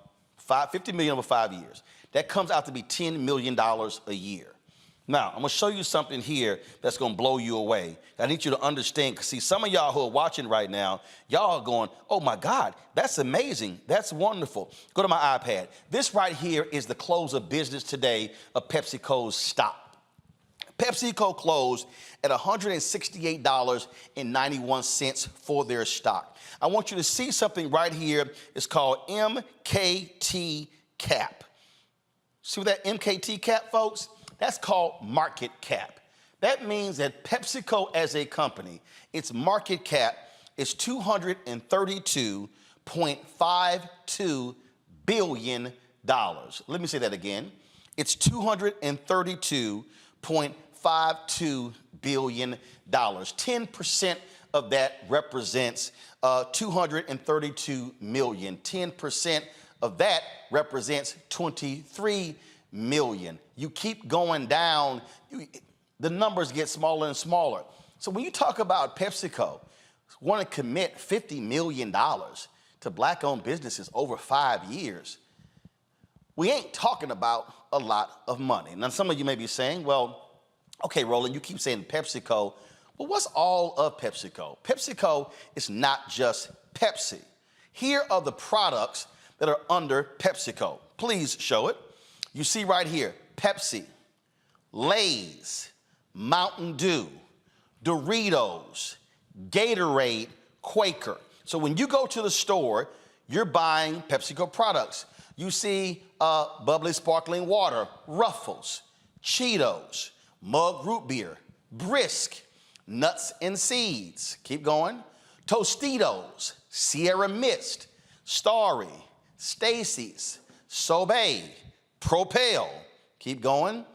$50 million over 5 years. That comes out to be $10 million a year. Now, I'm going to show you something here that's going to blow you away. I need you to understand, because see, some of y'all who are watching right now, y'all are going, oh my God, that's amazing. That's wonderful. Go to my iPad. This right here is the close of business today of PepsiCo's stock. PepsiCo closed at $168.91 for their stock. I want you to see something right here. It's called MKT cap. See what that MKT cap, folks? That's called market cap. That means that PepsiCo as a company, its market cap is $232.52 billion. Let me say that again. It's $232.52 billion. 10% of that represents 232 million. 10% of that represents 23 million. You keep going down, the numbers get smaller and smaller. So when you talk about PepsiCo want to commit $50 million to Black-owned businesses over 5 years, we ain't talking about a lot of money. Now, some of you may be saying, well, okay, Roland, you keep saying PepsiCo. Well, what's all of PepsiCo? PepsiCo is not just Pepsi. Here are the products that are under PepsiCo. Please show it. You see right here, Pepsi, Lay's, Mountain Dew, Doritos, Gatorade, Quaker. So when you go to the store, you're buying PepsiCo products. You see bubbly sparkling water, Ruffles, Cheetos, Mug Root Beer, Brisk, Nuts and Seeds. Keep going. Tostitos, Sierra Mist, Starry, Stacy's, Sobe, Propel. Keep going.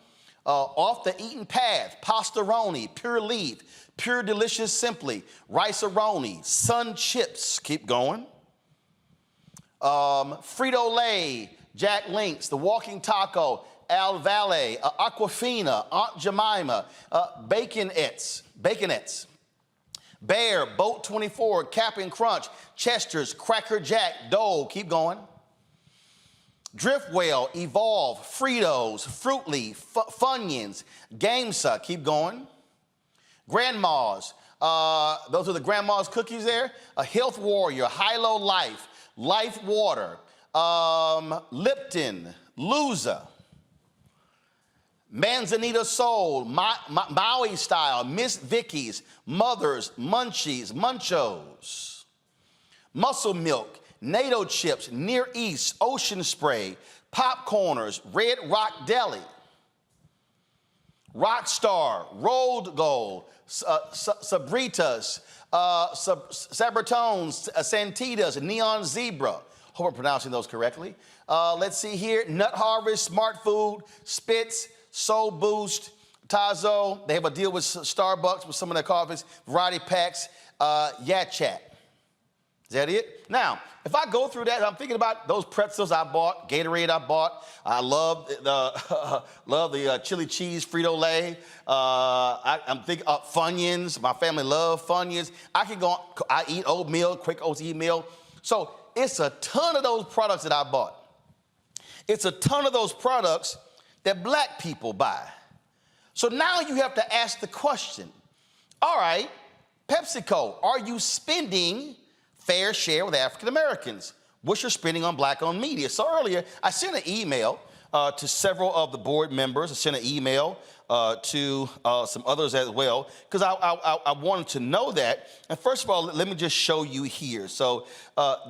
Off the Eaten Path, Pastaroni, Pure Leaf, Pure Delicious Simply, Rice-A-Roni, Sun Chips. Keep going. Frito-Lay, Jack Links, The Walking Taco, Al Valle, Aquafina, Aunt Jemima, Baconettes, Bear, Boat 24, Cap'n Crunch, Chester's, Cracker Jack, Dole. Keep going. Driftwell, Evolve, Fritos, Fruit Leaf, Funyuns, Gamesa. Keep going. Grandma's, those are the Grandma's cookies there. Health Warrior, Hilo Life, Life Water, Lipton, Luza, Manzanita Soul, Maui Style, Miss Vicky's, Mother's, Munchies, Munchos, Muscle Milk, NATO Chips, Near East, Ocean Spray, Popcorners, Red Rock Deli, Rockstar, Rolled Gold, Sabritas, Sabritones, Santitas, Neon Zebra. Hope I'm pronouncing those correctly. Let's see here. Nut Harvest, Smart Food, Spitz, Soul Boost, Tazo. They have a deal with Starbucks with some of their coffees, variety packs, Yat Chat. Is that it? Now, if I go through that, I'm thinking about those pretzels I bought, Gatorade I bought. I love the chili cheese Frito-Lay. I'm thinking Funyuns. My family loves Funyuns. I eat oatmeal, quick oats meal. So it's a ton of those products that I bought. It's a ton of those products that black people buy. So now you have to ask the question, all right, PepsiCo, are you spending fair share with African Americans? What's your spending on black-owned media? So earlier, I sent an email to several of the board members. I sent an email to some others as well, because I wanted to know that. And first of all, let me just show you here. So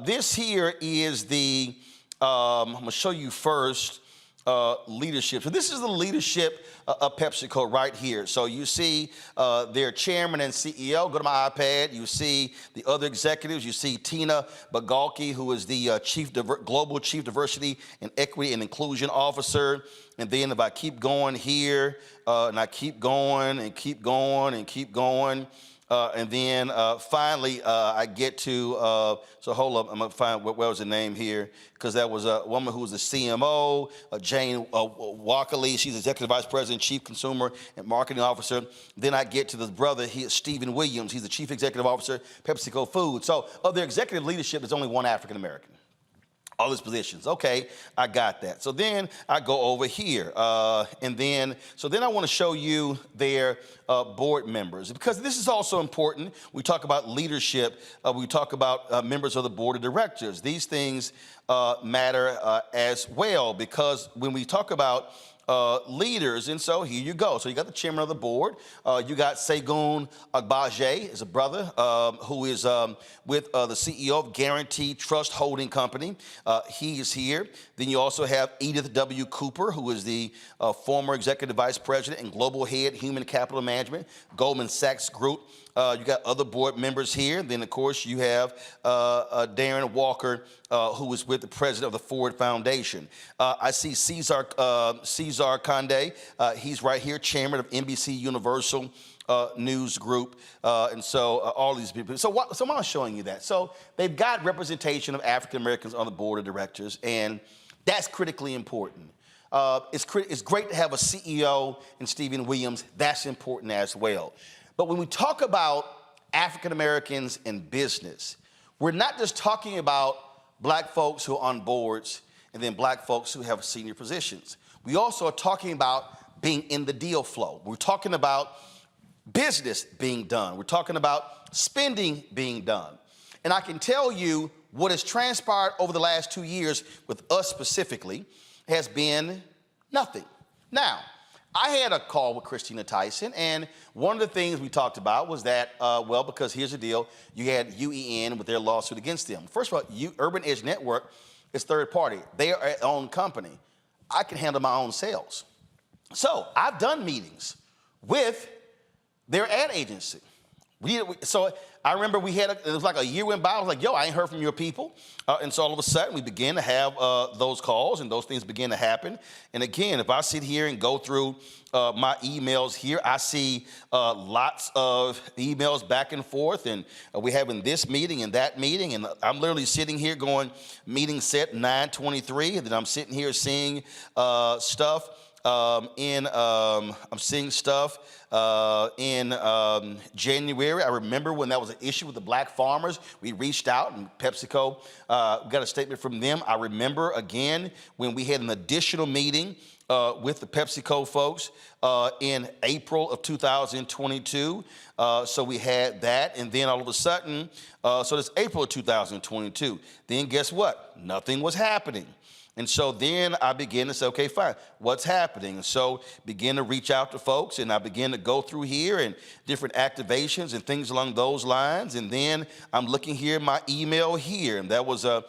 this here is the, I'm going to show you first leadership. So this is the leadership of PepsiCo right here. So you see their chairman and CEO. Go to my iPad. You see the other executives. You see Tina Bagalki, who is the Global Chief Diversity and Equity and Inclusion Officer. And then if I keep going here, and I keep going and keep going and keep going, and then finally I get to, so hold up, I'm gonna find, what was the name here? Because that was a woman who was the CMO, Jane Walkerly. She's Executive Vice President, Chief Consumer and Marketing Officer. Then I get to the brother, Stephen Williams. He's the Chief Executive Officer, PepsiCo Foods. So of their executive leadership, there's only one African American. All these positions. Okay, I got that. So then I go over here. So then I want to show you their board members, because this is also important. We talk about leadership. We talk about members of the board of directors. These things matter as well, because when we talk about leaders, and so here you go. So you got the chairman of the board. You got Segun Agbaje, is a brother who is with the CEO of Guaranteed Trust Holding Company. He is here. Then you also have Edith W. Cooper, who is the former executive vice president and global head human capital management, Goldman Sachs Group. You got other board members here. Then, of course, you have Darren Walker, who is with the president of the Ford Foundation. I see Cesar Conde. He's right here, chairman of NBC Universal News Group. And so all these people. So why am I showing you that? So they've got representation of African Americans on the board of directors, and that's critically important. It's great to have a CEO in Stephen Williams. That's important as well. But when we talk about African Americans in business, we're not just talking about black folks who are on boards and then black folks who have senior positions. We also are talking about being in the deal flow. We're talking about business being done. We're talking about spending being done. And I can tell you what has transpired over the last 2 years with us specifically has been nothing. Now, I had a call with Christina Tyson, and one of the things we talked about was that, well, because here's the deal, you had UEN with their lawsuit against them. First of all, Urban Edge Network is third party. They are their own company. I can handle my own sales. So I've done meetings with their ad agency. So I remember it was like a year went by. I was like, yo, I ain't heard from your people. And so all of a sudden we began to have those calls, and those things began to happen. And again, if I sit here and go through my emails here, I see lots of emails back and forth, and we're having this meeting and that meeting. And I'm literally sitting here going, meeting set 9/23, and then I'm sitting here seeing stuff. I'm seeing stuff in January. I remember when that was an issue with the black farmers. We reached out, and PepsiCo got a statement from them. I remember again when we had an additional meeting with the PepsiCo folks in April of 2022. So we had that, and then all of a sudden, so that's April of 2022. Then guess what? Nothing was happening. And so then I began to say, okay, fine, what's happening? And so began to reach out to folks, and I began to go through here and different activations and things along those lines. And then I'm looking here at my email here, and that was on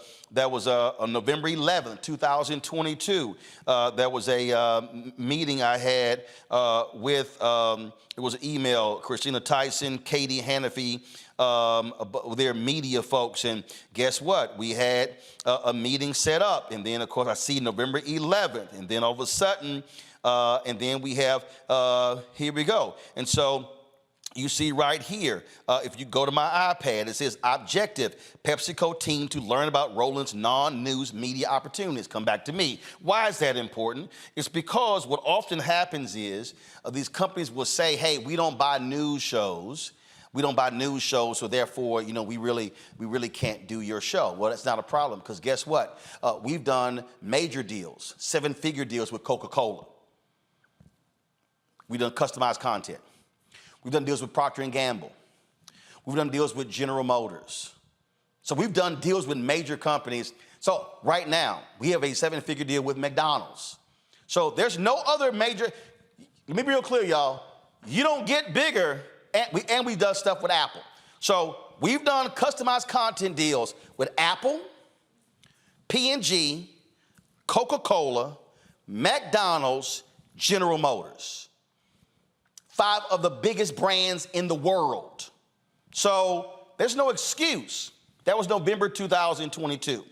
November 11th, 2022. That was a meeting I had with, it was an email, Christina Tyson, Katie Hannafy, their media folks, and guess what? We had a meeting set up, and then of course I see November 11th, and then all of a sudden, and then we have, here we go. And so you see right here, if you go to my iPad, it says objective, PepsiCo team to learn about Roland's non-news media opportunities. Come back to me. Why is that important? It's because what often happens is these companies will say, hey, we don't buy news shows. We don't buy news shows, so therefore, we really can't do your show. Well, that's not a problem, because guess what? We've done major deals, 7-figure deals with Coca-Cola. We've done customized content. We've done deals with Procter & Gamble. We've done deals with General Motors. So we've done deals with major companies. So right now, we have a 7-figure deal with McDonald's. So there's no other major, let me be real clear, y'all. You don't get bigger, and we've done stuff with Apple. So we've done customized content deals with Apple, P&G, Coca-Cola, McDonald's, General Motors. 5 of the biggest brands in the world. So there's no excuse. That was November 2022.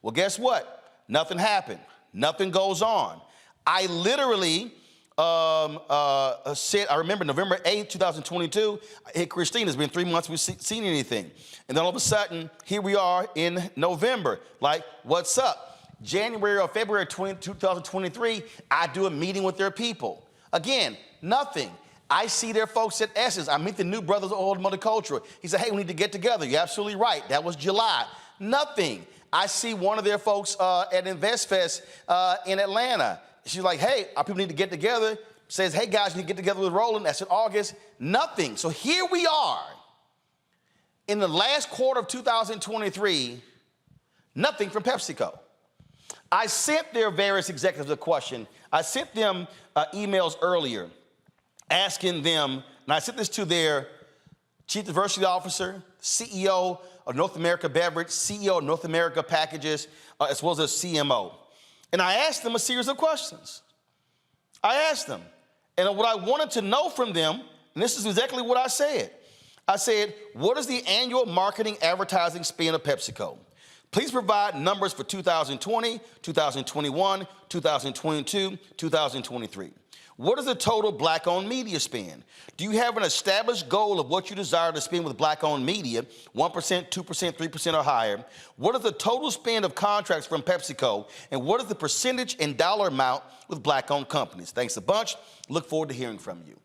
Well, guess what? Nothing happened. Nothing goes on. I literally said, I remember November 8th, 2022, hey, Christine, it's been 3 months we've seen anything. And then all of a sudden, here we are in November. Like, what's up? January or February 2023, I do a meeting with their people. Again, nothing. I see their folks at Essence. I meet the new brothers of old multicultural. He said, hey, we need to get together. You're absolutely right. That was July. Nothing. I see one of their folks at InvestFest in Atlanta. She's like, hey, our people need to get together. Says, hey, guys, you need to get together with Roland. That's in August. Nothing. So here we are in the last quarter of 2023, nothing from PepsiCo. I sent their various executives a question. I sent them emails earlier asking them, and I sent this to their Chief Diversity Officer, CEO of North America Beverage, CEO of North America Packages, as well as a CMO. And I asked them a series of questions. I asked them, and what I wanted to know from them, and this is exactly what I said. I said, what is the annual marketing advertising spend of PepsiCo? Please provide numbers for 2020, 2021, 2022, 2023. What is the total Black-owned media spend? Do you have an established goal of what you desire to spend with Black-owned media, 1%, 2%, 3% or higher? What is the total spend of contracts from PepsiCo? And what is the percentage and dollar amount with Black-owned companies? Thanks a bunch. Look forward to hearing from you.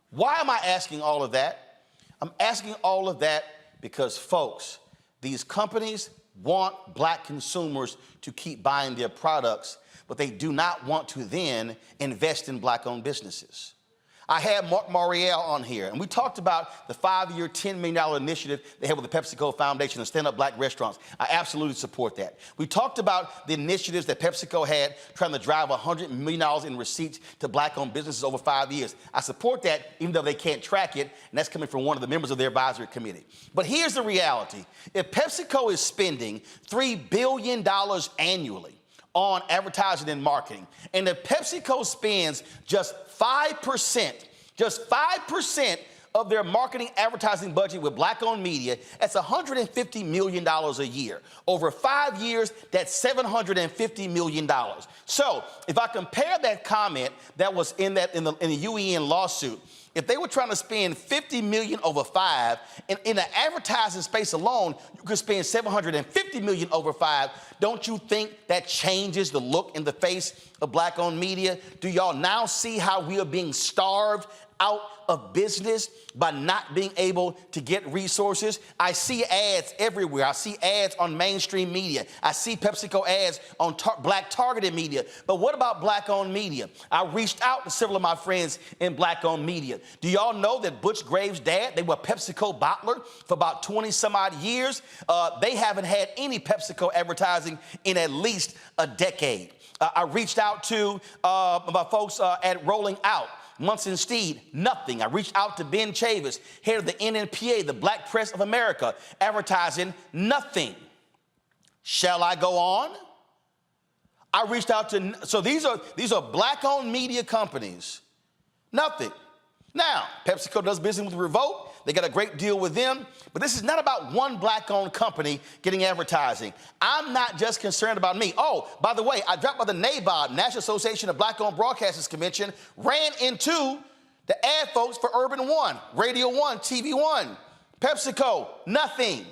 Why am I asking all of that? I'm asking all of that because, folks, these companies want Black consumers to keep buying their products, but they do not want to then invest in Black-owned businesses. I had Mark Morial on here, and we talked about the 5-year, $10 million initiative they had with the PepsiCo Foundation to stand up Black restaurants. I absolutely support that. We talked about the initiatives that PepsiCo had trying to drive $100 million in receipts to Black-owned businesses over 5 years. I support that, even though they can't track it, and that's coming from one of the members of their advisory committee. But here's the reality. If PepsiCo is spending $3 billion annually on advertising and marketing, and if PepsiCo spends just 5% of their marketing advertising budget with Black-owned media, that's $150 million a year. Over 5 years, that's $750 million. So if I compare that comment that was in the UEN lawsuit, if they were trying to spend $50 million over 5, and in the advertising space alone, you could spend $750 million over 5, don't you think that changes the look and the face of Black-owned media? Do y'all now see how we are being starved out of business by not being able to get resources? I see ads everywhere. I see ads on mainstream media. I see PepsiCo ads on Black targeted media. But what about Black-owned media? I reached out to several of my friends in Black-owned media. Do y'all know that Butch Graves' dad, they were PepsiCo bottler for about 20 some odd years? They haven't had any PepsiCo advertising in at least a decade. I reached out to my folks at Rolling Out. Munson Steed, nothing. I reached out to Ben Chavis, head of the NNPA, the Black Press of America, advertising, nothing. Shall I go on? I reached out to, so these are Black-owned media companies, nothing. Now, PepsiCo does business with Revolt. They got a great deal with them, but this is not about one Black-owned company getting advertising. I'm not just concerned about me. Oh, by the way, I dropped by the NABOD, National Association of Black-Owned Broadcasters Convention, ran into the ad folks for Urban One, Radio One, TV One, PepsiCo, nothing.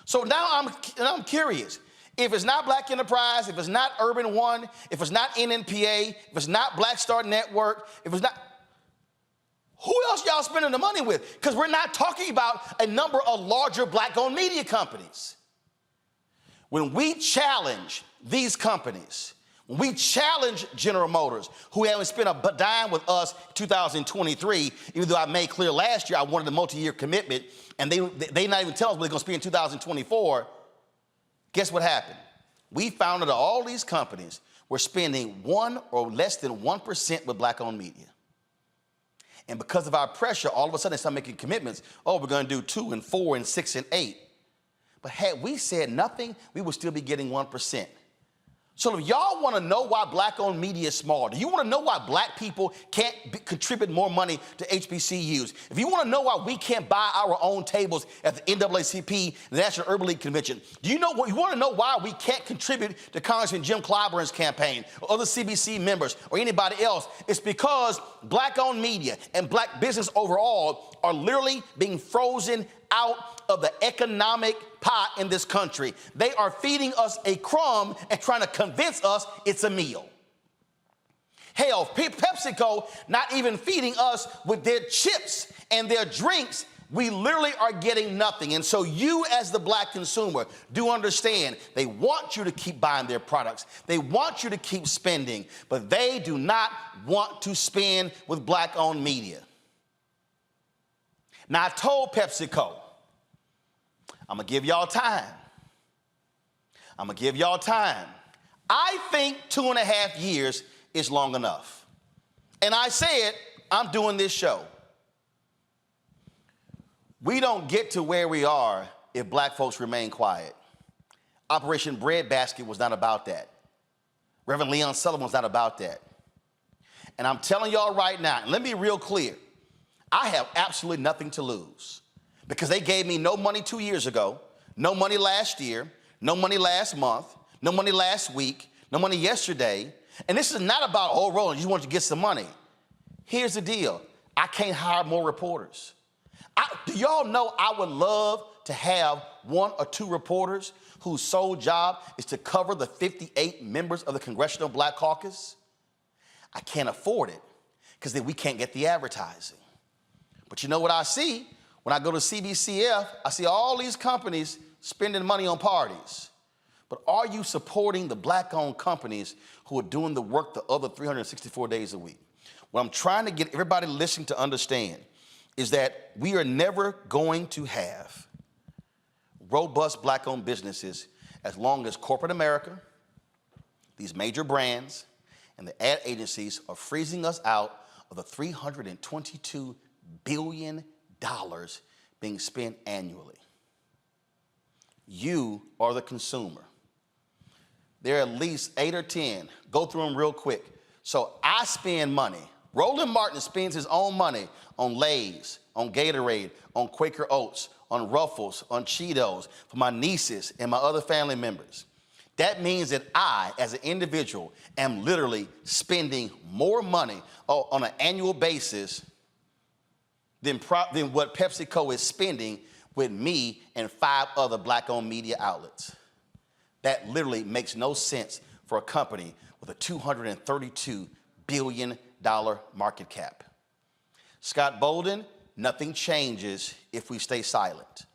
So now I'm curious. If it's not Black Enterprise, if it's not Urban One, if it's not NNPA, if it's not Black Star Network, if it's not, Who else y'all spending the money with? Because we're not talking about a number of larger black-owned media companies. When we challenge these companies, when we challenge General Motors, who haven't spent a dime with us in 2023, even though I made clear last year I wanted a multi-year commitment, and they not even tell us what they're going to spend in 2024, guess what happened? We found that all these companies were spending 1 or less than 1% with black-owned media. And because of our pressure, all of a sudden they start making commitments. Oh, we're going to do 2 and 4 and 6 and 8. But had we said nothing, we would still be getting 1%. So if y'all want to know why black-owned media is small, do you want to know why black people can't contribute more money to HBCUs? If you want to know why we can't buy our own tables at the NAACP, the National Urban League Convention, you want to know why we can't contribute to Congressman Jim Clyburn's campaign or other CBC members or anybody else? It's because black-owned media and black business overall are literally being frozen out of the economic pot in this country. They are feeding us a crumb and trying to convince us it's a meal. Hell, Pepsico not even feeding us with their chips and their drinks. We literally are getting nothing. And so you as the black consumer do understand they want you to keep buying their products. They want you to keep spending, but they do not want to spend with black-owned media. Now, I told PepsiCo, I'm going to give y'all time. I'm going to give y'all time. I think 2.5 years is long enough. And I said, I'm doing this show. We don't get to where we are if black folks remain quiet. Operation Breadbasket was not about that. Reverend Leon Sullivan was not about that. And I'm telling y'all right now, and let me be real clear, I have absolutely nothing to lose because they gave me no money 2 years ago, no money last year, no money last month, no money last week, no money yesterday. And this is not about, oh, Roland, you just want to get some money. Here's the deal. I can't hire more reporters. Do y'all know I would love to have 1 or 2 reporters whose sole job is to cover the 58 members of the Congressional Black Caucus? I can't afford it because then we can't get the advertising. But you know what I see? When I go to CBCF, I see all these companies spending money on parties. But are you supporting the black-owned companies who are doing the work the other 364 days a week? What I'm trying to get everybody listening to understand is that we are never going to have robust black-owned businesses as long as corporate America, these major brands, and the ad agencies are freezing us out of the $322 billion being spent annually. You are the consumer. There are at least 8 or 10. Go through them real quick. So I spend money. Roland Martin spends his own money on Lay's, on Gatorade, on Quaker Oats, on Ruffles, on Cheetos for my nieces and my other family members. That means that I, as an individual, am literally spending more money on an annual basis than what PepsiCo is spending with me and 5 other black-owned media outlets. That literally makes no sense for a company with a $232 billion market cap. Scott Bolden, nothing changes if we stay silent.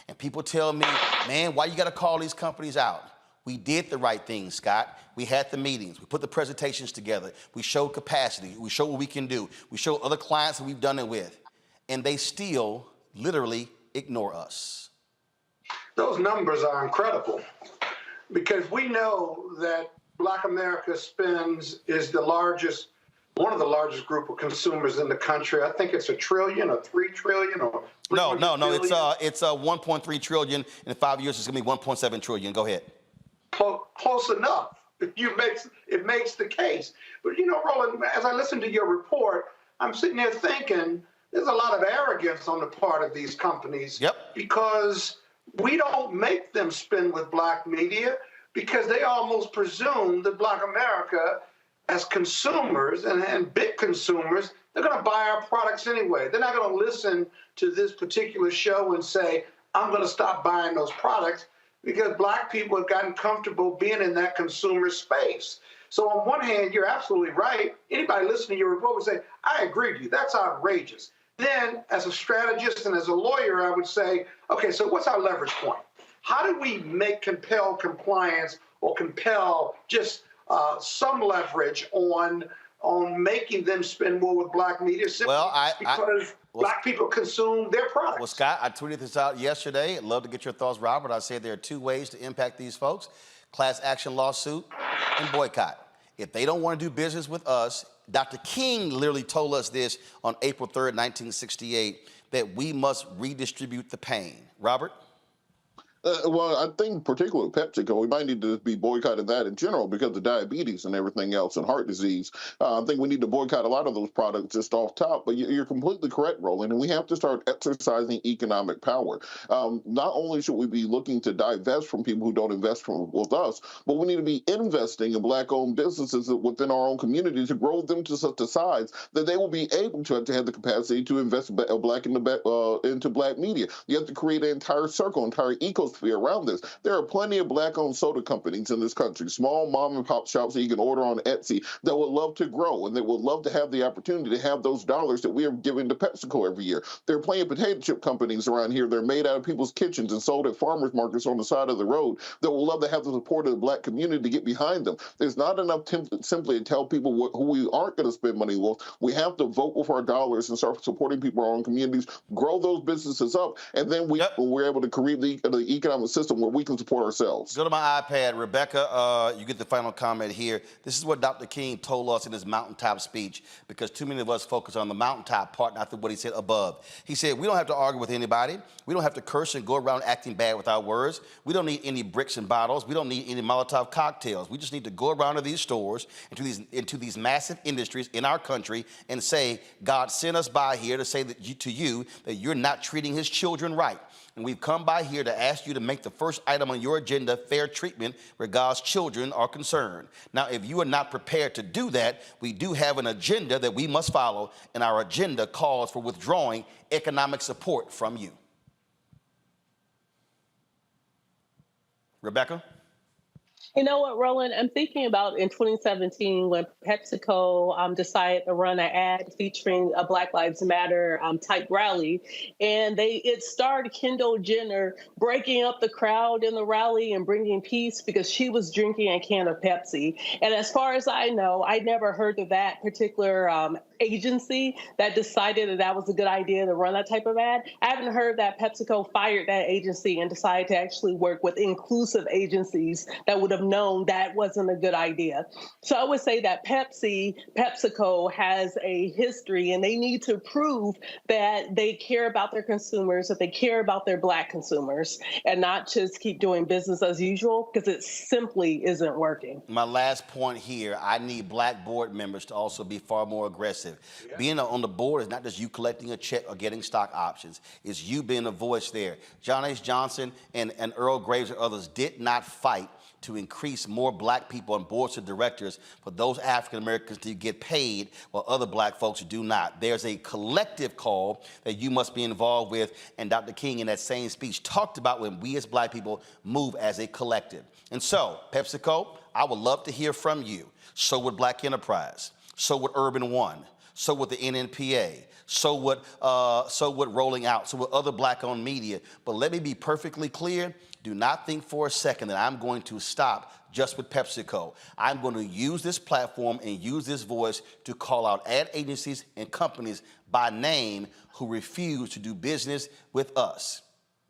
And people tell me, man, why you got to call these companies out? We did the right thing, Scott. We had the meetings. We put the presentations together. We showed capacity. We showed what we can do. We showed other clients that we've done it with. And they still literally ignore us. Those numbers are incredible because we know that Black America spends is one of the largest group of consumers in the country. I think it's $1 trillion or $3 trillion or No. It's 1.3 trillion. In 5 years, it's gonna be 1.7 trillion. Go ahead. Close enough. It makes the case. But you know, Roland, as I listen to your report, I'm sitting there thinking there's a lot of arrogance on the part of these companies. Yep. Because we don't make them spend with black media because they almost presume that Black America, as consumers and big consumers, they're going to buy our products anyway. They're not going to listen to this particular show and say, I'm going to stop buying those products because black people have gotten comfortable being in that consumer space. So on one hand, you're absolutely right. Anybody listening to your report would say, I agree with you. That's outrageous. Then as a strategist and as a lawyer, I would say, okay, so what's our leverage point? How do we compel compliance or compel just some leverage on making them spend more with black media simply because black people consume their products? Well, Scott, I tweeted this out yesterday. I'd love to get your thoughts, Robert. I said there are two ways to impact these folks: class action lawsuit and boycott. If they don't want to do business with us, Dr. King literally told us this on April 3rd, 1968, that we must redistribute the pain. Robert? Well, I think particularly with PepsiCo, we might need to be boycotting that in general because of diabetes and everything else and heart disease. I think we need to boycott a lot of those products just off top. But you're completely correct, Roland, and we have to start exercising economic power. Not only should we be looking to divest from people who don't invest with us, but we need to be investing in black-owned businesses within our own community to grow them to such a size that they will be able to have the capacity to invest into black media. You have to create an entire circle, entire ecosystem around this. There are plenty of black-owned soda companies in this country, small mom-and-pop shops that you can order on Etsy that would love to grow and that would love to have the opportunity to have those dollars that we are giving to PepsiCo every year. There are plenty of potato chip companies around here that are made out of people's kitchens and sold at farmers markets on the side of the road that would love to have the support of the black community to get behind them. There's not enough simply to tell people who we aren't going to spend money with. We have to vote with our dollars and start supporting people in our own communities, grow those businesses up, and then we're able to create the economic system where we can support ourselves. Go to my iPad. Rebecca, you get the final comment here. This is what Dr. King told us in his mountaintop speech, because too many of us focus on the mountaintop part, not what he said above. He said, we don't have to argue with anybody. We don't have to curse and go around acting bad with our words. We don't need any bricks and bottles. We don't need any Molotov cocktails. We just need to go around to these stores, into these massive industries in our country and say, God sent us by here to say to you that you're not treating his children right. And we've come by here to ask you to make the first item on your agenda fair treatment where God's children are concerned. Now, if you are not prepared to do that, we do have an agenda that we must follow, and our agenda calls for withdrawing economic support from you. Rebecca? You know what, Roland? I'm thinking about in 2017 when PepsiCo decided to run an ad featuring a Black Lives Matter type rally, and it starred Kendall Jenner breaking up the crowd in the rally and bringing peace because she was drinking a can of Pepsi. And as far as I know, I never heard of that particular agency that decided that was a good idea to run that type of ad. I haven't heard that PepsiCo fired that agency and decided to actually work with inclusive agencies that would have known that wasn't a good idea. So I would say that PepsiCo has a history, and they need to prove that they care about their consumers, that they care about their Black consumers, and not just keep doing business as usual, because it simply isn't working. My last point here, I need Black board members to also be far more aggressive. Being on the board is not just you collecting a check or getting stock options. It's you being a voice there. John H. Johnson and Earl Graves and others did not fight to increase more Black people on boards of directors for those African Americans to get paid while other Black folks do not. There's a collective call that you must be involved with, and Dr. King in that same speech talked about when we as Black people move as a collective. And so, PepsiCo, I would love to hear from you. So would Black Enterprise. So would Urban One. So would the NNPA. So would Rolling Out. So would other Black-owned media. But let me be perfectly clear. Do not think for a second that I'm going to stop just with PepsiCo. I'm going to use this platform and use this voice to call out ad agencies and companies by name who refuse to do business with us.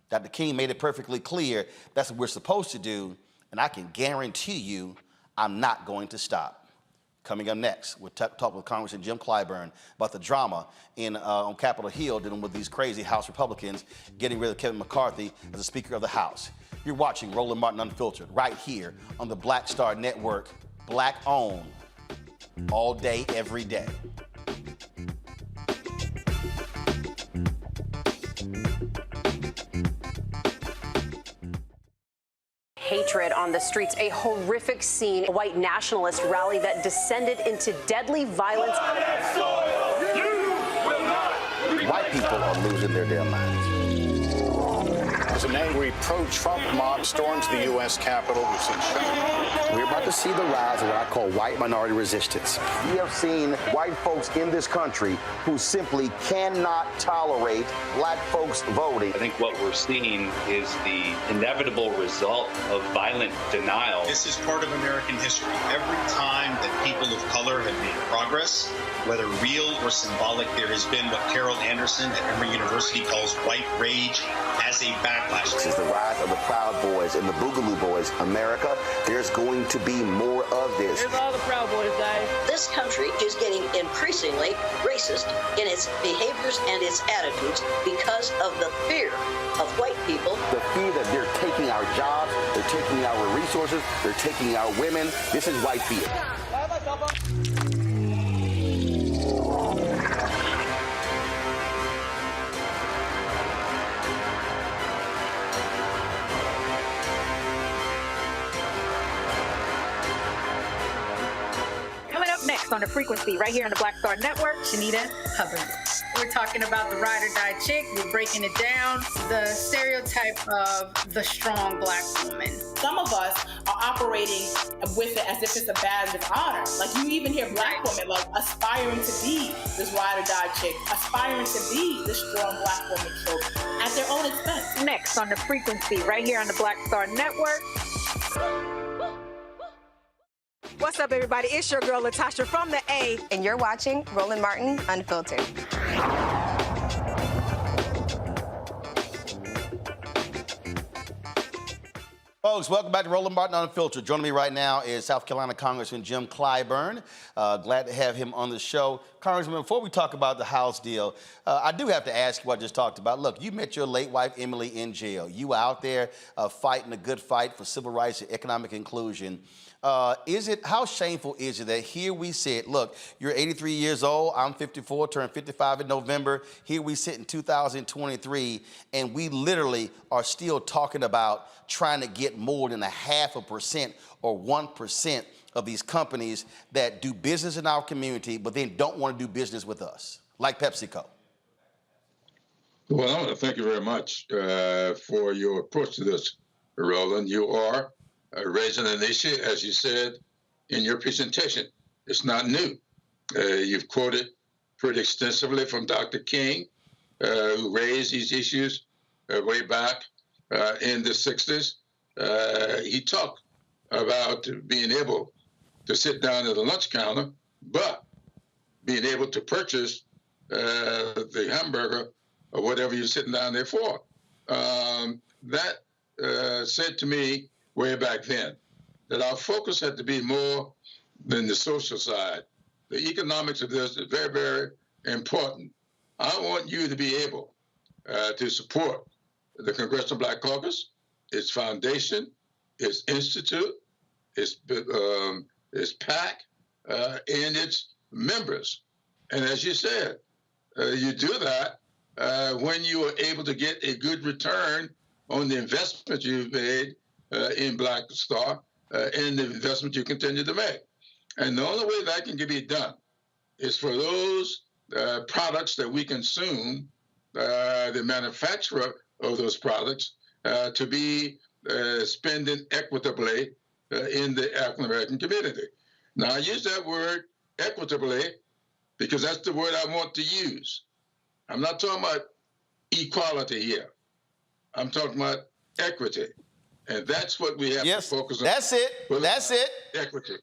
Dr. King made it perfectly clear that's what we're supposed to do, and I can guarantee you I'm not going to stop. Coming up next, we'll talk with Congressman Jim Clyburn about the drama on Capitol Hill dealing with these crazy House Republicans getting rid of Kevin McCarthy as the Speaker of the House. You're watching Roland Martin Unfiltered right here on the Black Star Network, Black owned, all day, every day. Hatred on the streets, a horrific scene, a white nationalist rally that descended into deadly violence. White people are losing their damn minds. as an angry pro-Trump mob storms the U.S. Capitol. We've seen We're about to see the rise of what I call white minority resistance. We have seen white folks in this country who simply cannot tolerate black folks voting. I think what we're seeing is the inevitable result of violent denial. This is part of American history. Every time that people of color have made progress, whether real or symbolic, there has been what Carol Anderson at Emory University calls white rage as a backlash. This is the rise of the Proud Boys and the Boogaloo Boys. America, there's going to be more of this. Here's all the Proud Boys, guys. This country is getting increasingly racist in its behaviors and its attitudes because of the fear of white people. The fear that they're taking our jobs, they're taking our resources, they're taking our women. This is white fear. Coming up next on The Frequency, right here on the Black Star Network, Shanita Hubbard. We're talking about the ride or die chick. We're breaking it down. The stereotype of the strong black woman. Some of us are operating with it as if it's a badge of honor. Like you even hear black women like aspiring to be this ride or die chick, aspiring to be this strong black woman trope at their own expense. Next on The Frequency, right here on the Black Star Network. What's up, everybody? It's your girl, Latasha from the A. And you're watching Roland Martin Unfiltered. Folks, welcome back to Roland Martin Unfiltered. Joining me right now is South Carolina Congressman Jim Clyburn. Glad to have him on the show. Congressman, before we talk about the House deal, I do have to ask you what I just talked about. Look, you met your late wife, Emily, in jail. You were out there fighting a good fight for civil rights and economic inclusion. How shameful is it that here we sit, look, you're 83 years old, I'm 54, turned 55 in November. Here we sit in 2023, and we literally are still talking about trying to get more than 0.5% or 1% of these companies that do business in our community, but then don't want to do business with us, like PepsiCo. Well, I want to thank you very much for your approach to this, Roland. You are raising an issue, as you said in your presentation. It's not new. You've quoted pretty extensively from Dr. King, who raised these issues way back in the 60s. He talked about being able to sit down at a lunch counter, but being able to purchase the hamburger or whatever you're sitting down there for. That said to me way back then that our focus had to be more than the social side. The economics of this is very, very important. I want you to be able to support the Congressional Black Caucus, its foundation, its institute, its PAC, and its members. And as you said, you do that when you are able to get a good return on the investment you've made in Black Star and the investment you continue to make. And the only way that can be done is for those products that we consume, the manufacturer of those products, to be spending equitably in the African American community. Now, I use that word equitably because that's the word I want to use. I'm not talking about equality here. I'm talking about equity. And that's what we have to focus on. That's it. That's it. Equity.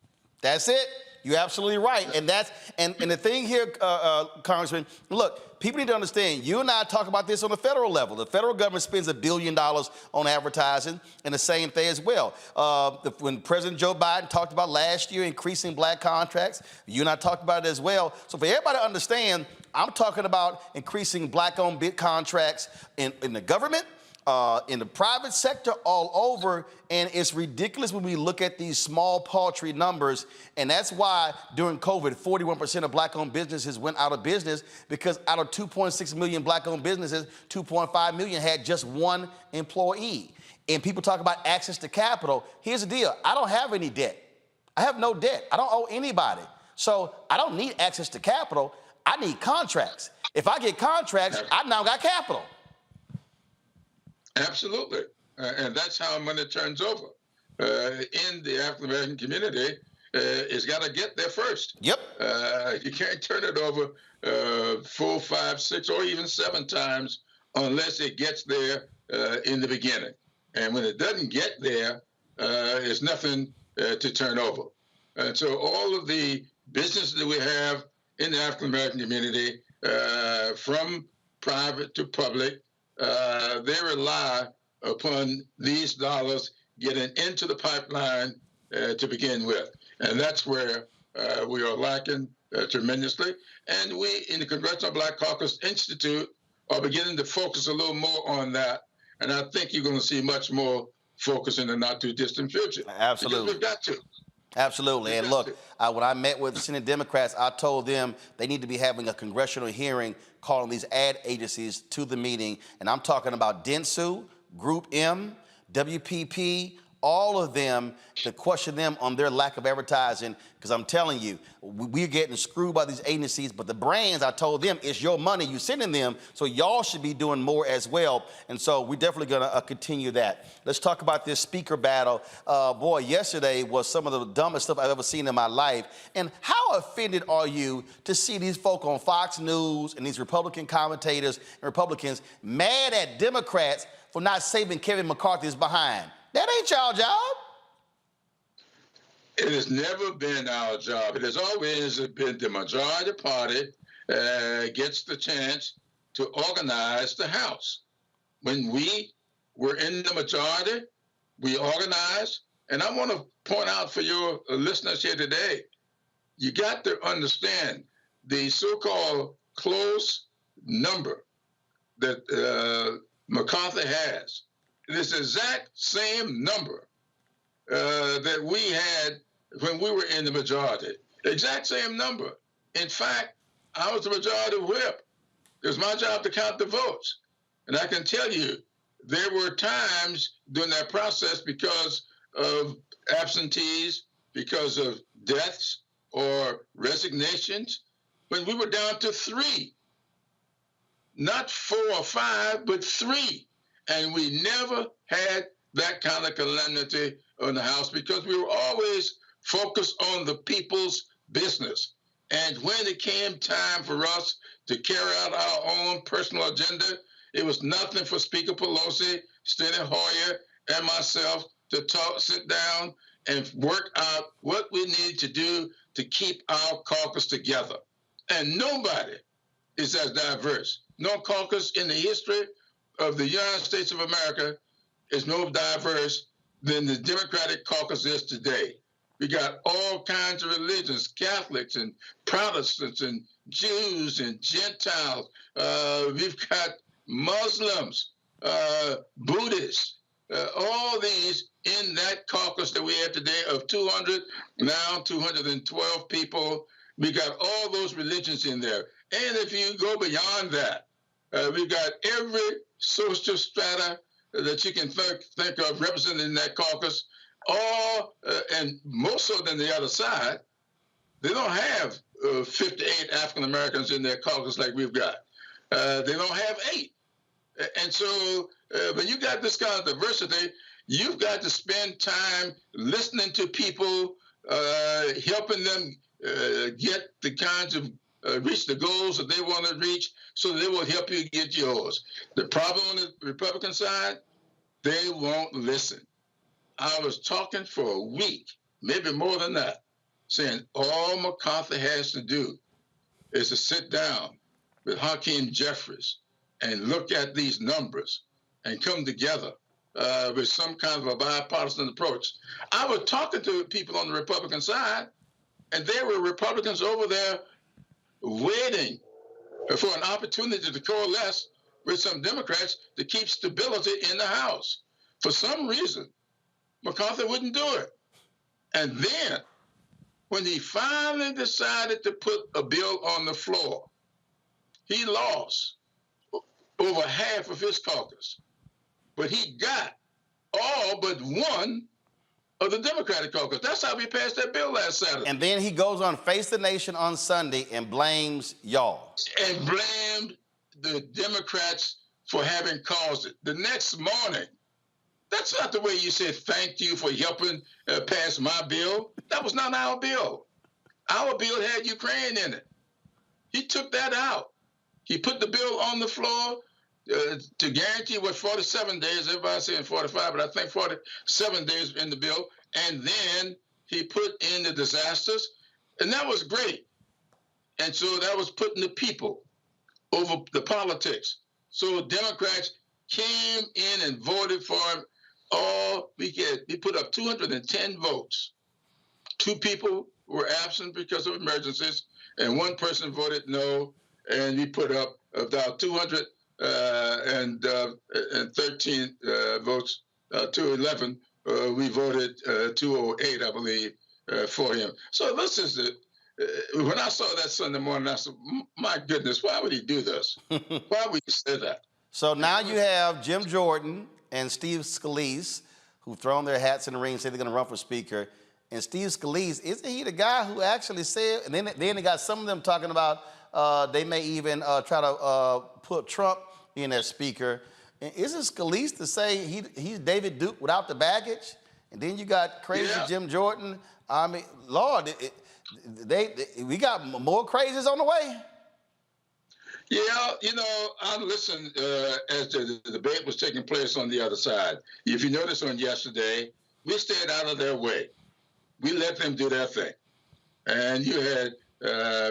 That's it. You're absolutely right. And the thing here, Congressman, look, people need to understand, you and I talk about this on the federal level. The federal government spends $1 billion on advertising, and the same thing as well. When President Joe Biden talked about last year increasing black contracts, you and I talked about it as well. So for everybody to understand, I'm talking about increasing black-owned bid contracts in the government, in the private sector, all over, and it's ridiculous when we look at these small, paltry numbers, and that's why during COVID, 41% of black-owned businesses went out of business, because out of 2.6 million black-owned businesses, 2.5 million had just one employee. And people talk about access to capital. Here's the deal. I don't have any debt. I have no debt. I don't owe anybody. So I don't need access to capital. I need contracts. If I get contracts, I now got capital. Absolutely. And that's how money turns over. In the African American community, it's got to get there first. Yep. You can't turn it over 4, 5, 6, or even 7 times unless it gets there in the beginning. And when it doesn't get there, there's nothing to turn over. And so all of the businesses that we have in the African American community, from private to public, they rely upon these dollars getting into the pipeline to begin with. And that's where we are lacking tremendously. And we, in the Congressional Black Caucus Institute, are beginning to focus a little more on that. And I think you're going to see much more focus in the not too distant future. Absolutely. Because we've got to. Absolutely. And look, when I met with Senate Democrats, I told them they need to be having a congressional hearing calling these ad agencies to the meeting. And I'm talking about Dentsu, Group M, WPP, all of them, to question them on their lack of advertising, because I'm telling you, we're getting screwed by these agencies, but the brands, I told them, it's your money you're sending them, so y'all should be doing more as well. And so we're definitely gonna continue that. Let's talk about this speaker battle. Boy, yesterday was some of the dumbest stuff I've ever seen in my life. And how offended are you to see these folk on Fox News and these Republican commentators and Republicans mad at Democrats for not saving Kevin McCarthy's behind? That ain't y'all job. It has never been our job. It has always been the majority party gets the chance to organize the House. When we were in the majority, we organized. And I want to point out for your listeners here today, you got to understand the so-called close number that McCarthy has. This exact same number that we had when we were in the majority. Exact same number. In fact, I was the majority whip. It was my job to count the votes. And I can tell you, there were times during that process, because of absentees, because of deaths or resignations, when we were down to 3. Not 4 or 5, but 3. And we never had that kind of calamity in the House because we were always focused on the people's business. And when it came time for us to carry out our own personal agenda, it was nothing for Speaker Pelosi, Steny Hoyer, and myself to sit down and work out what we need to do to keep our caucus together. And nobody is as diverse. No caucus in the history of the United States of America is more diverse than the Democratic caucus is today. We got all kinds of religions, Catholics and Protestants and Jews and Gentiles. We've got Muslims, Buddhists, all these in that caucus that we have today of 200, now 212 people. We got all those religions in there. And if you go beyond that, we've got every social strata that you can think of represented in that caucus, all, and more so than the other side. They don't have 58 African Americans in their caucus like we've got. They don't have 8. And so when you got this kind of diversity, you've got to spend time listening to people, helping them get the kinds of reach the goals that they want to reach, so they will help you get yours. The problem on the Republican side, they won't listen. I was talking for a week, maybe more than that, saying all McCarthy has to do is to sit down with Hakeem Jeffries and look at these numbers and come together with some kind of a bipartisan approach. I was talking to people on the Republican side, and there were Republicans over there waiting for an opportunity to coalesce with some Democrats to keep stability in the House. For some reason, McCarthy wouldn't do it. And then, when he finally decided to put a bill on the floor, he lost over half of his caucus. But he got all but one of the Democratic caucus. That's how we passed that bill last Saturday. And then he goes on Face the Nation on Sunday and blames y'all. And blamed the Democrats for having caused it. The next morning, that's not the way you said thank you for helping pass my bill. That was not our bill. Our bill had Ukraine in it. He took that out. He put the bill on the floor to guarantee what 47 days, everybody's saying 45, but I think 47 days in the bill. And then he put in the disasters, and that was great. And so that was putting the people over the politics. So Democrats came in and voted for him. He put up 210 votes. 2 people were absent because of emergencies, and 1 person voted no, and we put up about 213 votes to 11. We voted 208, I believe, for him. So this is when I saw that Sunday morning, I said, my goodness, why would he do this? Why would he say that? So now you have Jim Jordan and Steve Scalise, who've thrown their hats in the ring and say they're going to run for Speaker. And Steve Scalise, isn't he the guy who actually said, and then they got some of them talking about they may even try to put Trump in as Speaker. And isn't Scalise to say he's David Duke without the baggage? And then you got crazy Jim Jordan. I mean, Lord, we got more crazies on the way. Yeah, I listened as the debate was taking place on the other side. If you notice on yesterday, we stayed out of their way. We let them do their thing. And you had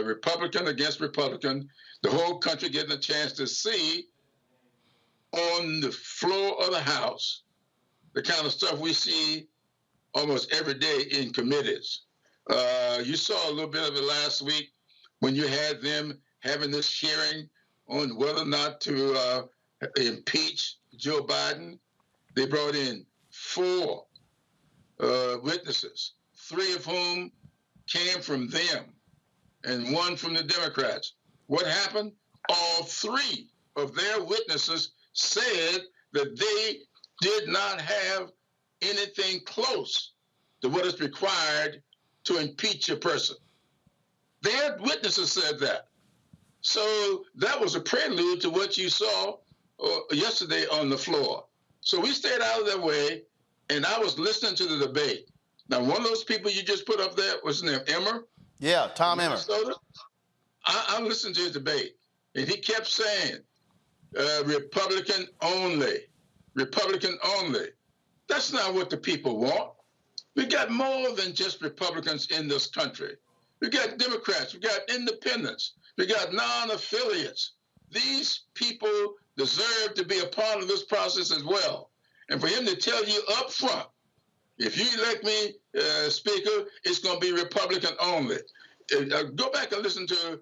Republican against Republican, the whole country getting a chance to see on the floor of the House the kind of stuff we see almost every day in committees. You saw a little bit of it last week when you had them having this hearing on whether or not to impeach Joe Biden. They brought in 4 witnesses, 3 of whom came from them and 1 from the Democrats. What happened? All 3 of their witnesses said that they did not have anything close to what is required to impeach a person. Their witnesses said that. So that was a prelude to what you saw yesterday on the floor. So we stayed out of their way, and I was listening to the debate. Now, one of those people you just put up there, what's his name, Emmer? Yeah, Tom Emmer. I listened to his debate, and he kept saying, Republican only, Republican only. That's not what the people want. We got more than just Republicans in this country. We got Democrats, we got independents, we got non-affiliates. These people deserve to be a part of this process as well. And for him to tell you up front, if you elect me Speaker, it's going to be Republican only. Go back and listen to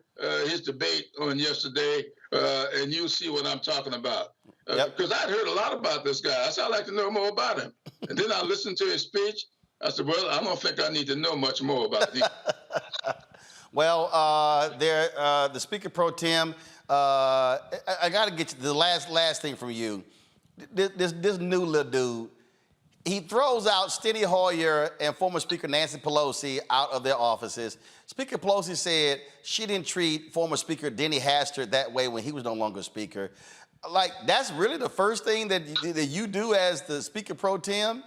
his debate on yesterday, and you'll see what I'm talking about. Because I'd heard a lot about this guy. I said, I'd like to know more about him. And then I listened to his speech. I said, well, I don't think I need to know much more about him. Well, the Speaker Pro Tem, I got to get to the last thing from you. This new little dude, he throws out Steny Hoyer and former Speaker Nancy Pelosi out of their offices. Speaker Pelosi said she didn't treat former Speaker Denny Hastert that way when he was no longer Speaker. Like, that's really the first thing that you do as the Speaker Pro Tem?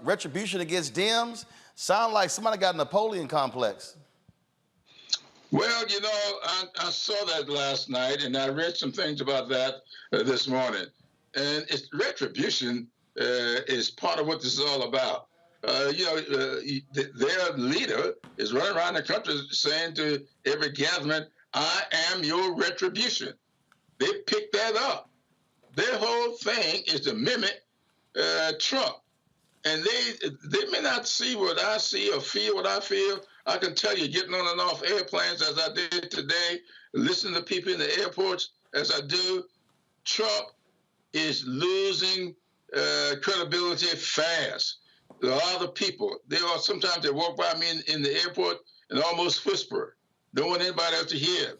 Retribution against Dems? Sound like somebody got a Napoleon complex. Well, I saw that last night, and I read some things about that this morning. And retribution is part of what this is all about. Their leader is running around the country saying to every gathering, I am your retribution. They picked that up. Their whole thing is to mimic Trump. And they may not see what I see or feel what I feel. I can tell you, getting on and off airplanes as I did today, listening to people in the airports as I do, Trump is losing credibility fast. A lot of people, sometimes they walk by me in the airport and almost whisper, don't want anybody else to hear.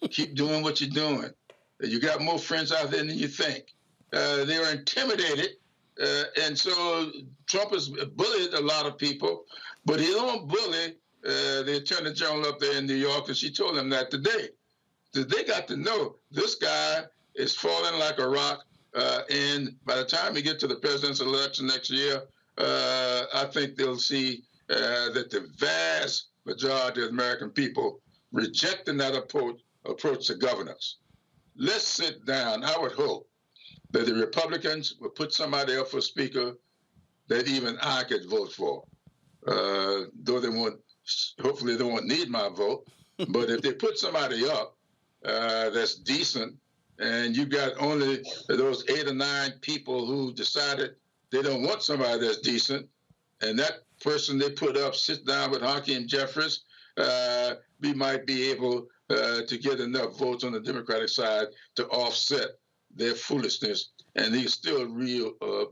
Keep doing what you're doing. You got more friends out there than you think. They're intimidated. And so Trump has bullied a lot of people, but he don't bully the Attorney General up there in New York, and she told him that today. They got to know this guy is falling like a rock. And by the time we get to the president's election next year, I think they'll see that the vast majority of the American people rejecting that approach to governance. Let's sit down. I would hope that the Republicans will put somebody up for speaker that even I could vote for. Though they won't, hopefully they won't need my vote. But if they put somebody up that's decent, and you got only those 8 or 9 people who decided they don't want somebody that's decent, and that person they put up sits down with Hakeem Jeffries, we might be able to get enough votes on the Democratic side to offset their foolishness, and he still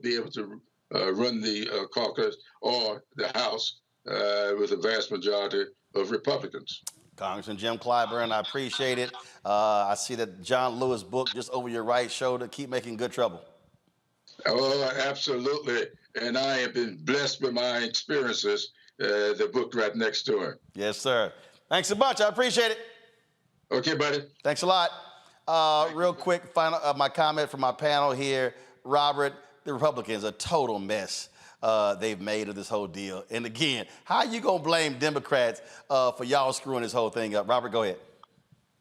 be able to run the caucus or the House with a vast majority of Republicans. Congressman Jim Clyburn, I appreciate it. I see that John Lewis book just over your right shoulder. Keep making good trouble. Oh, absolutely. And I have been blessed with my experiences, the book right next to him. Yes, sir. Thanks a bunch. I appreciate it. Okay, buddy. Thanks a lot. Real quick, final my comment from my panel here. Robert, the Republicans, a total mess they've made of this whole deal. And again, how you going to blame Democrats for y'all screwing this whole thing up? Robert, go ahead.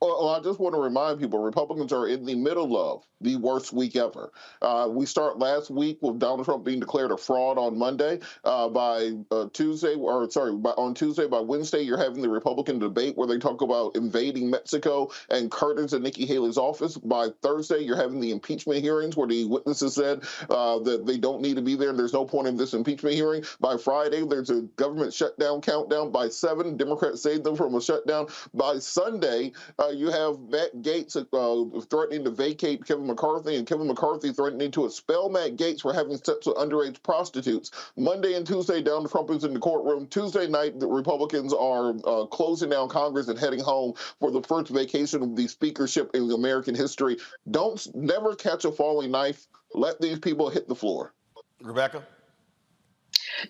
Well, I just want to remind people, Republicans are in the middle of the worst week ever. We start last week with Donald Trump being declared a fraud on Monday. On Tuesday, by Wednesday, you're having the Republican debate where they talk about invading Mexico and curtains in Nikki Haley's office. By Thursday, you're having the impeachment hearings where the witnesses said that they don't need to be there and there's no point in this impeachment hearing. By Friday, there's a government shutdown countdown. By 7, Democrats saved them from a shutdown. By Sunday, you have Matt Gaetz threatening to vacate Kevin McCarthy, and Kevin McCarthy threatening to expel Matt Gaetz for having sex with underage prostitutes. Monday and Tuesday, Donald Trump is in the courtroom. Tuesday night, the Republicans are closing down Congress and heading home for the first vacation of the speakership in American history. Never catch a falling knife. Let these people hit the floor. Rebecca?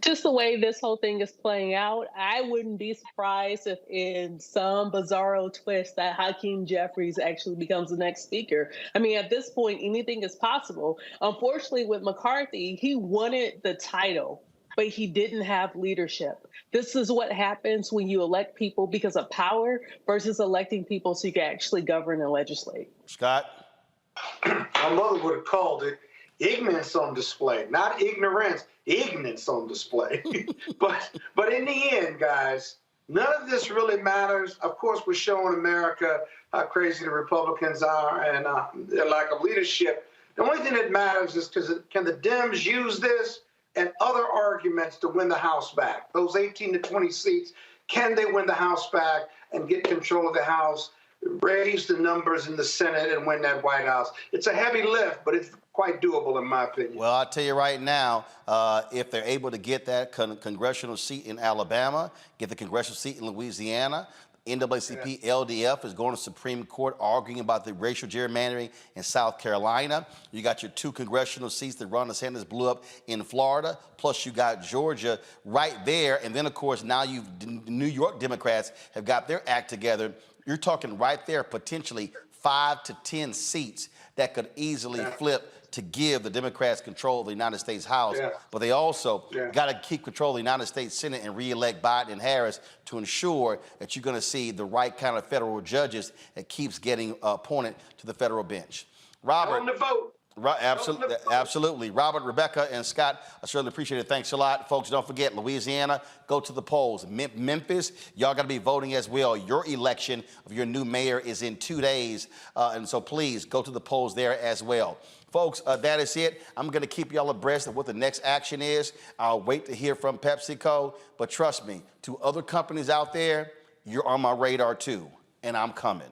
Just the way this whole thing is playing out, I wouldn't be surprised if in some bizarro twist that Hakeem Jeffries actually becomes the next speaker. I mean, at this point, anything is possible. Unfortunately, with McCarthy, he wanted the title, but he didn't have leadership. This is what happens when you elect people because of power versus electing people so you can actually govern and legislate. Scott? My mother would have called it ignorance on display, not ignorance, ignorance on display. but in the end, guys, none of this really matters. Of course, we're showing America how crazy the Republicans are and their lack of leadership. The only thing that matters is can the Dems use this and other arguments to win the House back? Those 18 to 20 seats, can they win the House back and get control of the House, raise the numbers in the Senate and win that White House? It's a heavy lift, but it's quite doable in my opinion. Well, I'll tell you right now, if they're able to get that congressional seat in Alabama, get the congressional seat in Louisiana, NAACP LDF is going to Supreme Court arguing about the racial gerrymandering in South Carolina. You got your 2 congressional seats that Ron DeSantis blew up in Florida, plus you got Georgia right there. And then, of course, now New York Democrats have got their act together. You're talking right there, potentially 5 to 10 seats that could easily flip to give the Democrats control of the United States House. But they also got to keep control of the United States Senate and re-elect Biden and Harris to ensure that you're going to see the right kind of federal judges that keeps getting appointed to the federal bench. Robert. On the vote. Absolutely. Robert, Rebecca, and Scott, I certainly appreciate it. Thanks a lot. Folks, don't forget, Louisiana, go to the polls. Memphis, y'all got to be voting as well. Your election of your new mayor is in 2 days, and so please go to the polls there as well. Folks, that is it. I'm going to keep y'all abreast of what the next action is. I'll wait to hear from PepsiCo, but trust me, to other companies out there, you're on my radar too, and I'm coming.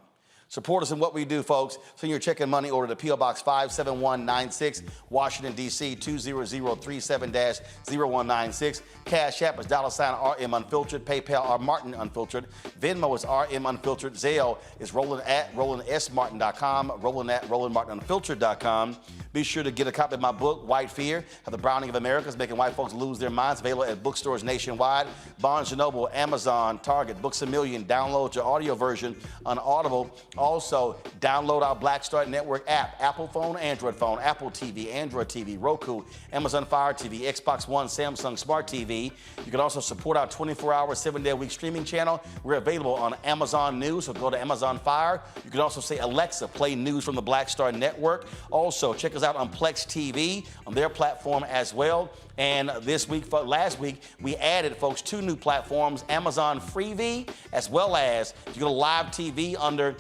Support us in what we do, folks. Send your check and money order to P.O. Box 57196, Washington, D.C. 20037-0196. Cash App is $RM Unfiltered. PayPal R Martin Unfiltered. Venmo is RM Unfiltered. Zelle is Roland@RolandSMartin.com. Roland@RolandMartinUnfiltered.com. Be sure to get a copy of my book, White Fear, How the Browning of America is Making White Folks Lose Their Minds. Available at bookstores nationwide. Barnes & Noble, Amazon, Target, Books A Million. Download your audio version on Audible. Also, download our Black Star Network app, Apple phone, Android phone, Apple TV, Android TV, Roku, Amazon Fire TV, Xbox One, Samsung Smart TV. You can also support our 24-hour, 7-day-a-week streaming channel. We're available on Amazon News, so go to Amazon Fire. You can also say, Alexa, play news from the Black Star Network. Also, check us out on Plex TV, on their platform as well. And last week, we added, folks, 2 new platforms, Amazon Freevee, as well as you go to live TV under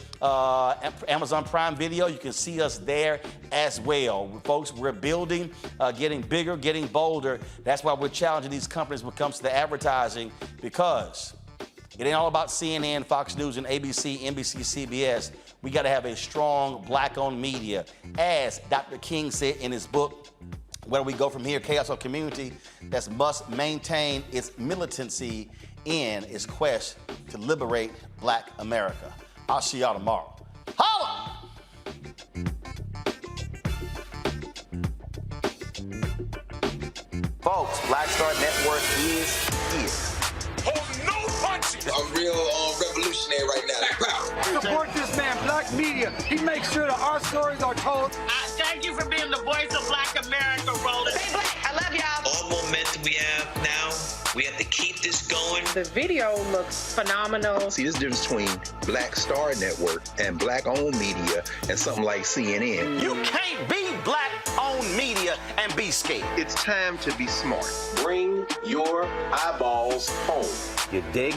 Amazon Prime Video. You can see us there as well. Folks, we're building, getting bigger, getting bolder. That's why we're challenging these companies when it comes to the advertising, because it ain't all about CNN, Fox News, and ABC, NBC, CBS. We got to have a strong Black-owned media. As Dr. King said in his book, Where Do We Go From Here? Chaos or Community, that must maintain its militancy in its quest to liberate Black America. I'll see y'all tomorrow. Holla! Folks, Black Star Network is here. Hold no punches! I'm real revolutionary right now. Support this man, Black Media. He makes sure that our stories are told. Thank you for being the voice of Black America, Roland. Stay black. I love y'all. All momentum we have now, we have to keep this going. The video looks phenomenal. See, there's a difference between Black Star Network and Black-owned media and something like CNN. You can't be Black-owned media and be scared. It's time to be smart. Bring your eyeballs home. You dig?